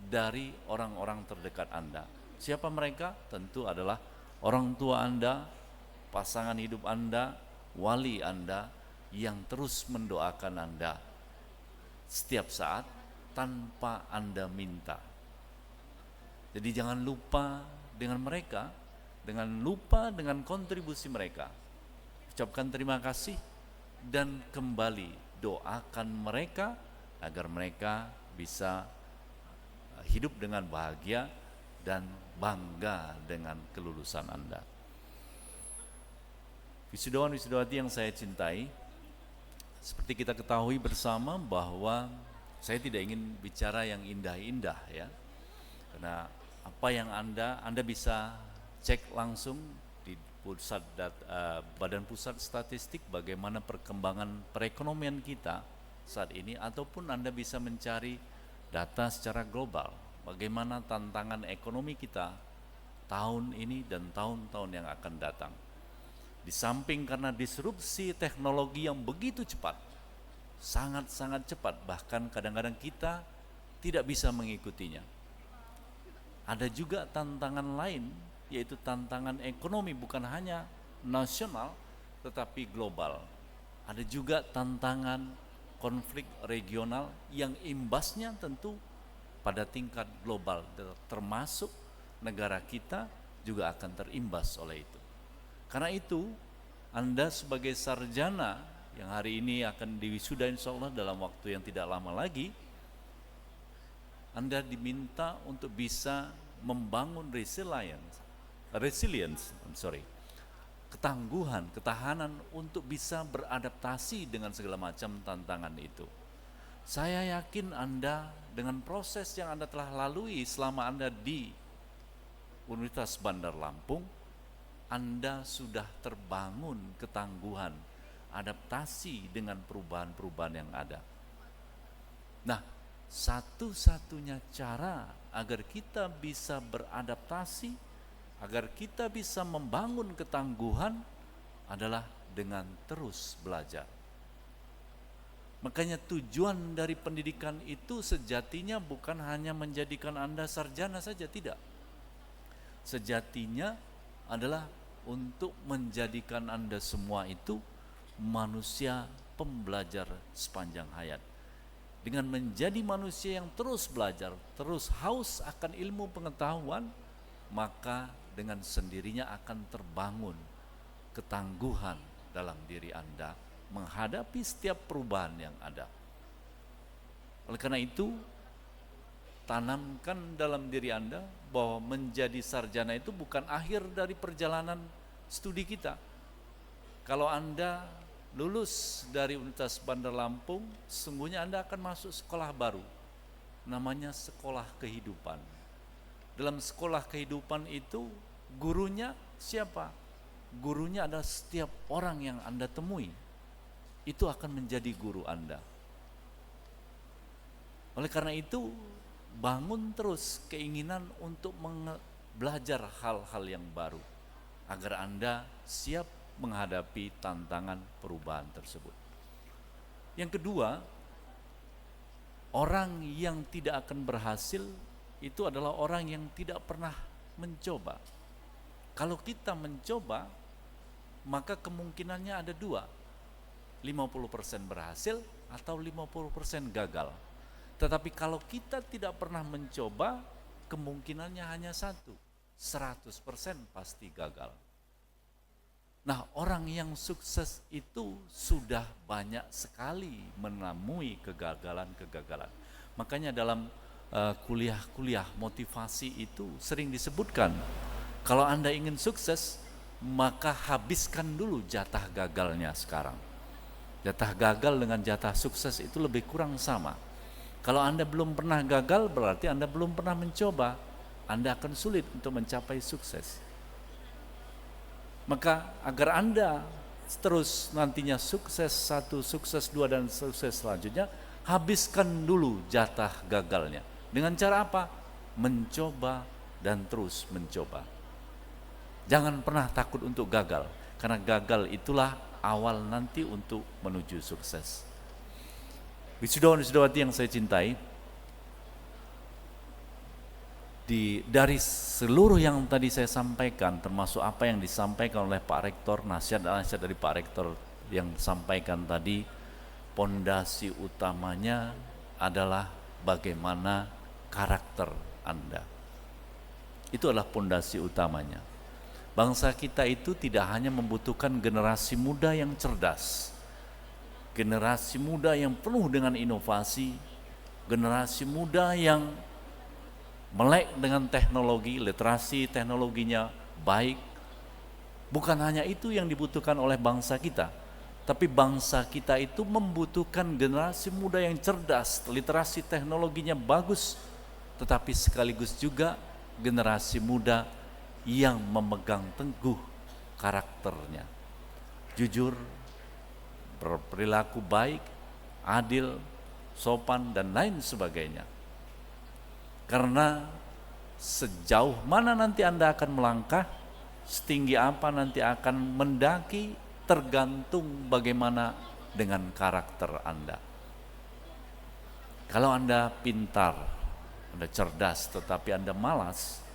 dari orang-orang terdekat Anda. Siapa mereka? Tentu adalah orang tua Anda, pasangan hidup Anda, wali Anda yang terus mendoakan Anda setiap saat tanpa Anda minta. Jadi jangan lupa dengan mereka, dengan kontribusi mereka. Ucapkan terima kasih dan kembali doakan mereka agar mereka bisa hidup dengan bahagia dan bangga dengan kelulusan Anda. Wisudawan-wisudawati yang saya cintai, seperti kita ketahui bersama bahwa saya tidak ingin bicara yang indah-indah ya. Karena apa yang Anda bisa cek langsung di Badan Pusat Statistik bagaimana perkembangan perekonomian kita saat ini, ataupun Anda bisa mencari data secara global bagaimana tantangan ekonomi kita tahun ini dan tahun-tahun yang akan datang. Di samping karena disrupsi teknologi yang begitu cepat, sangat-sangat cepat, bahkan kadang-kadang kita tidak bisa mengikutinya. Ada juga tantangan lain, yaitu tantangan ekonomi bukan hanya nasional tetapi global. Ada juga tantangan konflik regional yang imbasnya tentu pada tingkat global, termasuk negara kita juga akan terimbas oleh itu. Karena itu, Anda sebagai sarjana yang hari ini akan diwisuda insya Allah dalam waktu yang tidak lama lagi, Anda diminta untuk bisa membangun ketangguhan, ketahanan untuk bisa beradaptasi dengan segala macam tantangan itu. Saya yakin Anda dengan proses yang Anda telah lalui selama Anda di Universitas Bandar Lampung, Anda sudah terbangun ketangguhan, adaptasi dengan perubahan-perubahan yang ada. Nah, satu-satunya cara agar kita bisa beradaptasi, agar kita bisa membangun ketangguhan adalah dengan terus belajar. Makanya tujuan dari pendidikan itu sejatinya bukan hanya menjadikan Anda sarjana saja, tidak. Sejatinya adalah untuk menjadikan Anda semua itu manusia pembelajar sepanjang hayat. Dengan menjadi manusia yang terus belajar, terus haus akan ilmu pengetahuan, maka dengan sendirinya akan terbangun ketangguhan dalam diri Anda menghadapi setiap perubahan yang ada. Oleh karena itu, tanamkan dalam diri Anda bahwa menjadi sarjana itu bukan akhir dari perjalanan studi kita. Kalau Anda lulus dari Universitas Bandar Lampung, sesungguhnya Anda akan masuk sekolah baru, namanya sekolah kehidupan. Dalam sekolah kehidupan itu, gurunya siapa? Gurunya adalah setiap orang yang Anda temui. Itu akan menjadi guru Anda. Oleh karena itu, bangun terus keinginan untuk belajar hal-hal yang baru agar Anda siap menghadapi tantangan perubahan tersebut. Yang kedua, orang yang tidak akan berhasil itu adalah orang yang tidak pernah mencoba. Kalau kita mencoba, maka kemungkinannya ada dua, 50% berhasil atau 50% gagal. Tetapi kalau kita tidak pernah mencoba, kemungkinannya hanya satu, 100% pasti gagal. Nah, orang yang sukses itu sudah banyak sekali menemui kegagalan-kegagalan. Makanya dalam kuliah-kuliah motivasi itu sering disebutkan, kalau Anda ingin sukses, maka habiskan dulu jatah gagalnya sekarang. Jatah gagal dengan jatah sukses itu lebih kurang sama. Kalau Anda belum pernah gagal, berarti Anda belum pernah mencoba. Anda akan sulit untuk mencapai sukses. Maka agar Anda terus nantinya sukses 1, sukses 2, dan sukses selanjutnya, habiskan dulu jatah gagalnya. Dengan cara apa? Mencoba dan terus mencoba. Jangan pernah takut untuk gagal, karena gagal itulah awal nanti untuk menuju sukses. Wisudawan-wisudawati yang saya cintai, dari seluruh yang tadi saya sampaikan, termasuk apa yang disampaikan oleh Pak Rektor, nasihat dari Pak Rektor yang sampaikan tadi, pondasi utamanya adalah bagaimana karakter Anda. Itu adalah pondasi utamanya. Bangsa kita itu tidak hanya membutuhkan generasi muda yang cerdas, generasi muda yang penuh dengan inovasi, generasi muda yang melek dengan teknologi, literasi teknologinya baik. Bukan hanya itu yang dibutuhkan oleh bangsa kita, tapi bangsa kita itu membutuhkan generasi muda yang cerdas, literasi teknologinya bagus, tetapi sekaligus juga generasi muda yang memegang teguh karakternya, jujur, berperilaku baik, adil, sopan, dan lain sebagainya. Karena sejauh mana nanti Anda akan melangkah, setinggi apa nanti akan mendaki, tergantung bagaimana dengan karakter Anda. Kalau Anda pintar, Anda cerdas, tetapi Anda malas,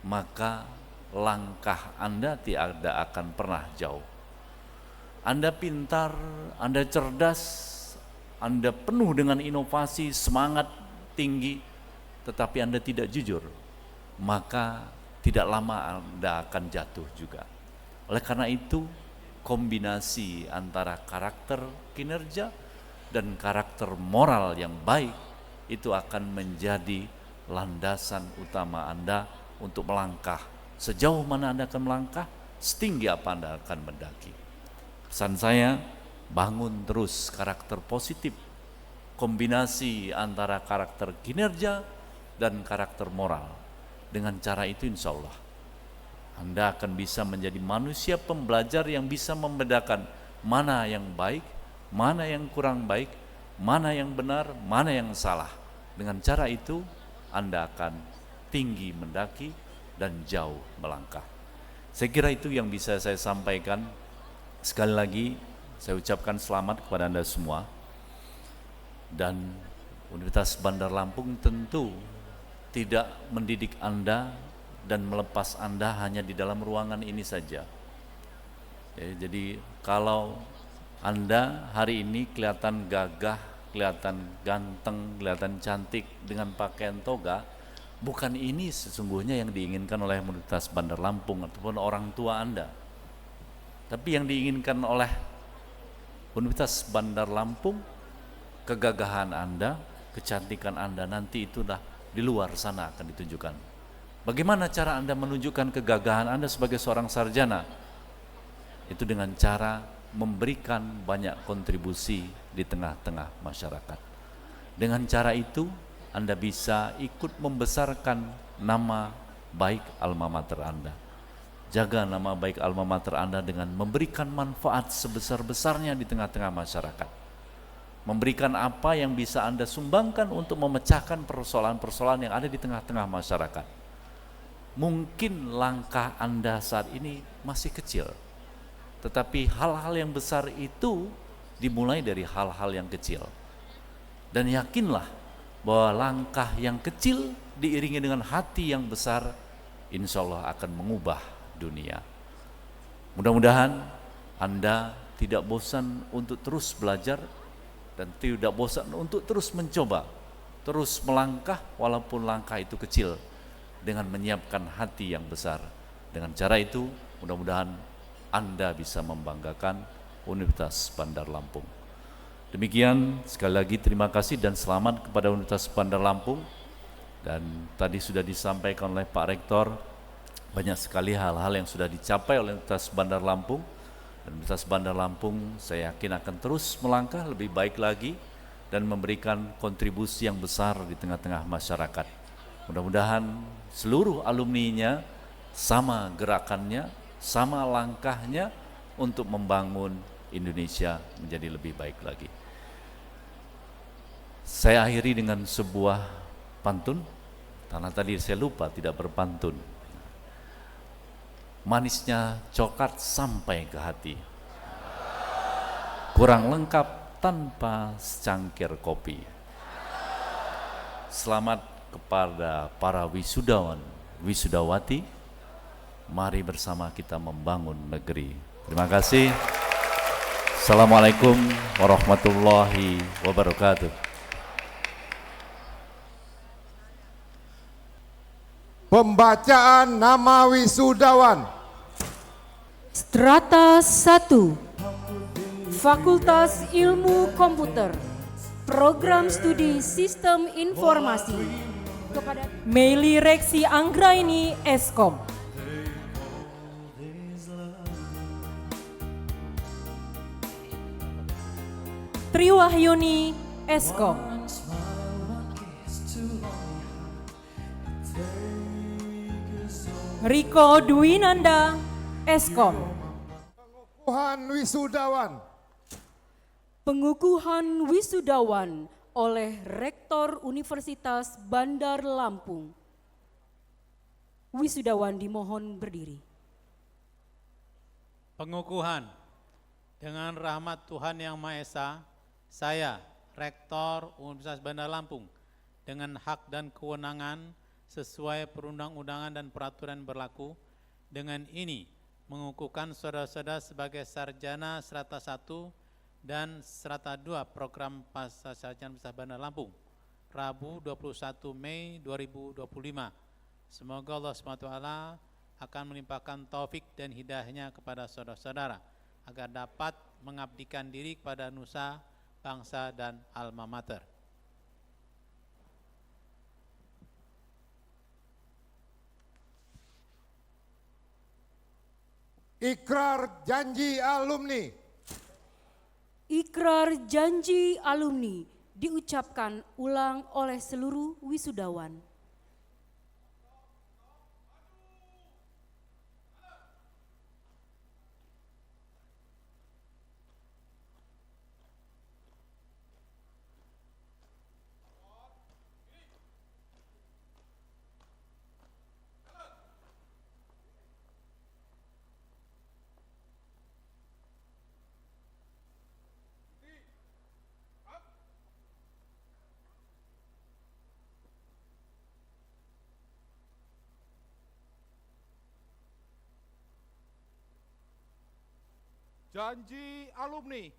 maka langkah Anda tidak akan pernah jauh. Anda pintar, Anda cerdas, Anda penuh dengan inovasi, semangat tinggi, tetapi Anda tidak jujur, maka tidak lama Anda akan jatuh juga. Oleh karena itu, kombinasi antara karakter kinerja dan karakter moral yang baik itu akan menjadi landasan utama Anda untuk melangkah. Sejauh mana Anda akan melangkah, setinggi apa Anda akan mendaki. Pesan saya, bangun terus karakter positif, kombinasi antara karakter kinerja dan karakter moral. Dengan cara itu insya Allah Anda akan bisa menjadi manusia pembelajar yang bisa membedakan mana yang baik, mana yang kurang baik, mana yang benar, mana yang salah. Dengan cara itu Anda akan tinggi mendaki dan jauh melangkah. Saya kira itu yang bisa saya sampaikan. Sekali lagi saya ucapkan selamat kepada Anda semua. Dan Universitas Bandar Lampung tentu tidak mendidik Anda dan melepas Anda hanya di dalam ruangan ini saja. Jadi kalau Anda hari ini kelihatan gagah, kelihatan ganteng, kelihatan cantik dengan pakaian toga, bukan ini sesungguhnya yang diinginkan oleh Universitas Bandar Lampung ataupun orang tua Anda. Tapi yang diinginkan oleh Universitas Bandar Lampung, kegagahan Anda, kecantikan Anda nanti itulah di luar sana akan ditunjukkan. Bagaimana cara Anda menunjukkan kegagahan Anda sebagai seorang sarjana? Itu dengan cara memberikan banyak kontribusi di tengah-tengah masyarakat. Dengan cara itu Anda bisa ikut membesarkan nama baik alma mater Anda. Jaga nama baik alma mater Anda dengan memberikan manfaat sebesar-besarnya di tengah-tengah masyarakat. Memberikan apa yang bisa Anda sumbangkan untuk memecahkan persoalan-persoalan yang ada di tengah-tengah masyarakat. Mungkin langkah Anda saat ini masih kecil, tetapi hal-hal yang besar itu dimulai dari hal-hal yang kecil. Dan yakinlah bahwa langkah yang kecil diiringi dengan hati yang besar, insya Allah akan mengubah dunia. Mudah-mudahan Anda tidak bosan untuk terus belajar dan tidak bosan untuk terus mencoba, terus melangkah walaupun langkah itu kecil, dengan menyiapkan hati yang besar. Dengan cara itu mudah-mudahan Anda bisa membanggakan Universitas Bandar Lampung. Demikian, sekali lagi terima kasih dan selamat kepada Universitas Bandar Lampung. Dan tadi sudah disampaikan oleh Pak Rektor, banyak sekali hal-hal yang sudah dicapai oleh Universitas Bandar Lampung. Dan Universitas Bandar Lampung saya yakin akan terus melangkah lebih baik lagi dan memberikan kontribusi yang besar di tengah-tengah masyarakat. Mudah-mudahan seluruh alumninya sama gerakannya, sama langkahnya untuk membangun Indonesia menjadi lebih baik lagi. Saya akhiri dengan sebuah pantun, karena tadi saya lupa tidak berpantun. Manisnya coklat sampai ke hati, kurang lengkap tanpa secangkir kopi. Selamat kepada para wisudawan, wisudawati. Mari bersama kita membangun negeri. Terima kasih. Assalamualaikum warahmatullahi wabarakatuh. Pembacaan nama wisudawan. Strata 1, Fakultas Ilmu Komputer, Program Studi Sistem Informasi, kepada Meili Reksi Anggraini, Eskom. Triwahyuni, Eskom. Riko Dwinanda, Eskom. Pengukuhan wisudawan. pengukuhan wisudawan oleh Rektor Universitas Bandar Lampung. Wisudawan dimohon berdiri. Pengukuhan. Dengan rahmat Tuhan Yang Maha Esa, saya, Rektor Universitas Bandar Lampung, dengan hak dan kewenangan sesuai perundang-undangan dan peraturan berlaku, dengan ini mengukuhkan saudara-saudara sebagai sarjana strata 1 dan strata 2 program pasca sarjana Universitas Bandar Lampung, Rabu 21 Mei 2025. Semoga Allah SWT akan melimpahkan taufik dan hidayahnya kepada saudara-saudara agar dapat mengabdikan diri kepada nusa, bangsa, dan alma mater. Ikrar janji alumni. Ikrar janji alumni diucapkan ulang oleh seluruh wisudawan. Janji alumni.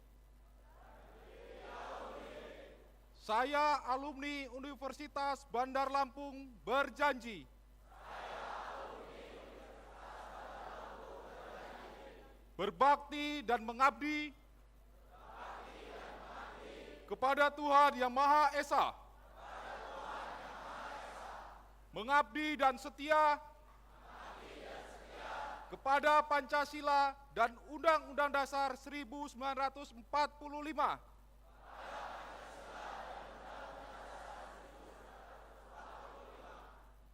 Saya alumni Universitas Bandar Lampung berjanji. Berbakti dan mengabdi kepada Tuhan Yang Maha Esa. Mengabdi dan setia kepada Pancasila dan Undang-Undang Dasar 1945.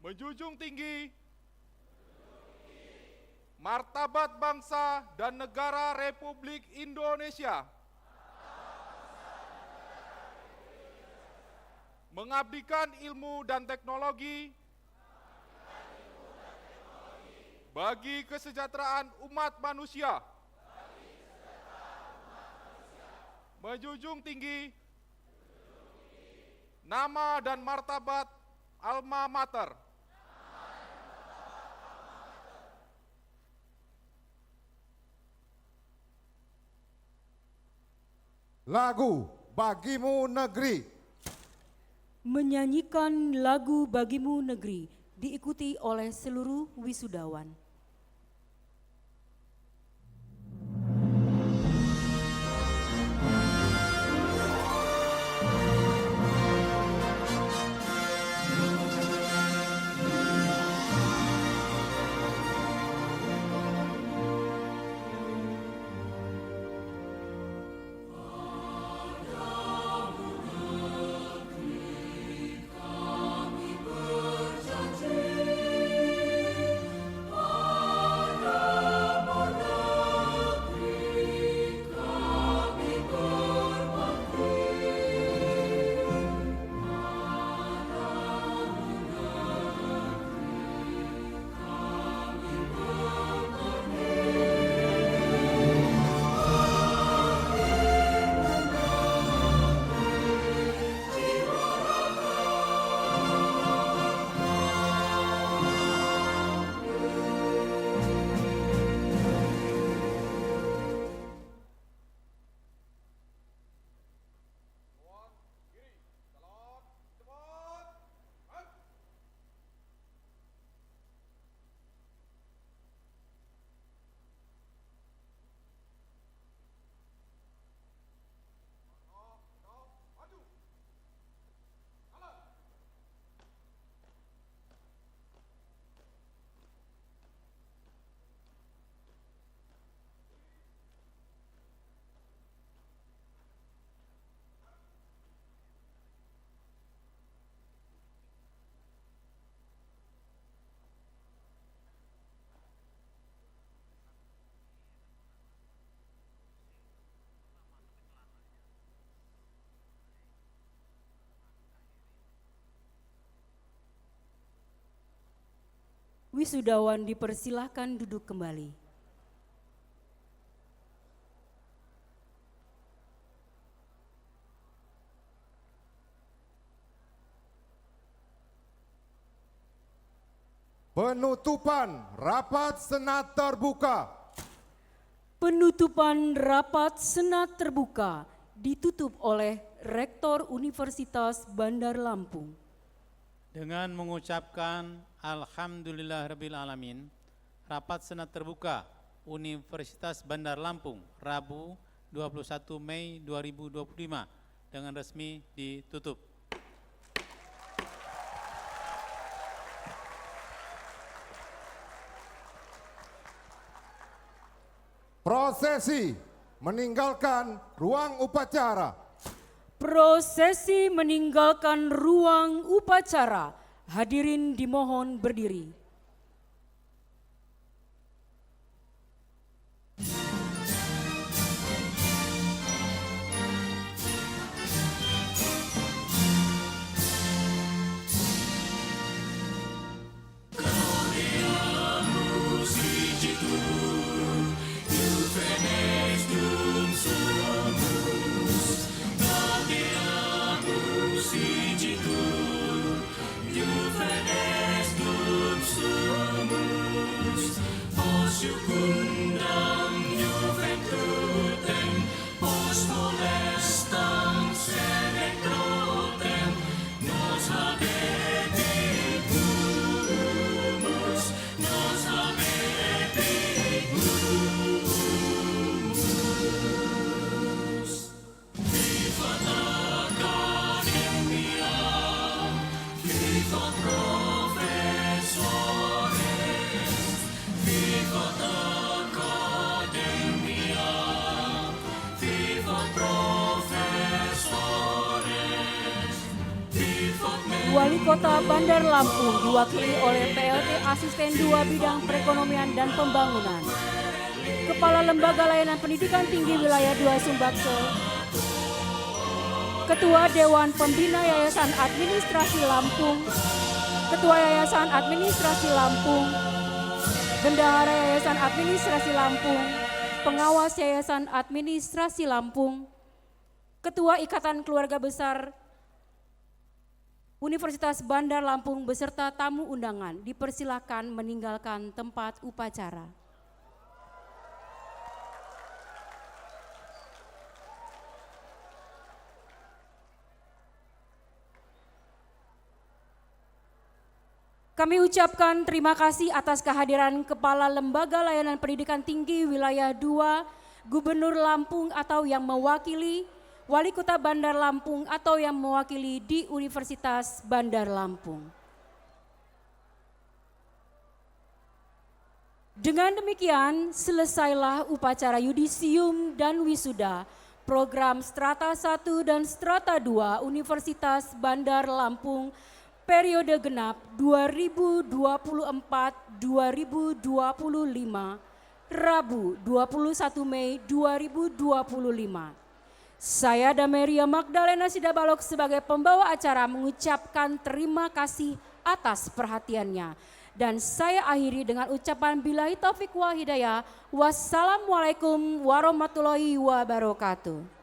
Menjunjung tinggi martabat bangsa dan negara Republik Indonesia. Mengabdikan ilmu dan teknologi bagi kesejahteraan umat manusia. Menjunjung tinggi nama dan martabat alma mater. Lagu Bagimu Negeri. Menyanyikan lagu Bagimu Negeri diikuti oleh seluruh wisudawan. Kami berjanji Wisudawan dipersilahkan duduk kembali. Penutupan rapat senat terbuka. Penutupan rapat senat terbuka ditutup oleh Rektor Universitas Bandar Lampung. Dengan mengucapkan Alhamdulillahirabbil alamin, rapat senat terbuka Universitas Bandar Lampung Rabu 21 Mei 2025 dengan resmi ditutup. Prosesi meninggalkan ruang upacara. Prosesi meninggalkan ruang upacara. Hadirin dimohon berdiri. Wali Kota Bandar Lampung diwakili oleh PLT Asisten 2 Bidang Perekonomian dan Pembangunan, Kepala Lembaga Layanan Pendidikan Tinggi Wilayah 2 Sumbaksel, Ketua Dewan Pembina Yayasan Administrasi Lampung, Ketua Yayasan Administrasi Lampung, Bendahara Yayasan Administrasi Lampung, Pengawas Yayasan Administrasi Lampung, Ketua Ikatan Keluarga Besar Universitas Bandar Lampung beserta tamu undangan dipersilakan meninggalkan tempat upacara. Kami ucapkan terima kasih atas kehadiran Kepala Lembaga Layanan Pendidikan Tinggi Wilayah 2, Gubernur Lampung atau yang mewakili, Wali Kota Bandar Lampung atau yang mewakili di Universitas Bandar Lampung. Dengan demikian, selesailah upacara yudisium dan wisuda program Strata 1 dan Strata 2 Universitas Bandar Lampung periode genap 2024-2025, Rabu 21 Mei 2025. Saya Dameria Magdalena Sidabalok sebagai pembawa acara mengucapkan terima kasih atas perhatiannya. Dan saya akhiri dengan ucapan billahi taufiq wal hidayah. Wassalamualaikum warahmatullahi wabarakatuh.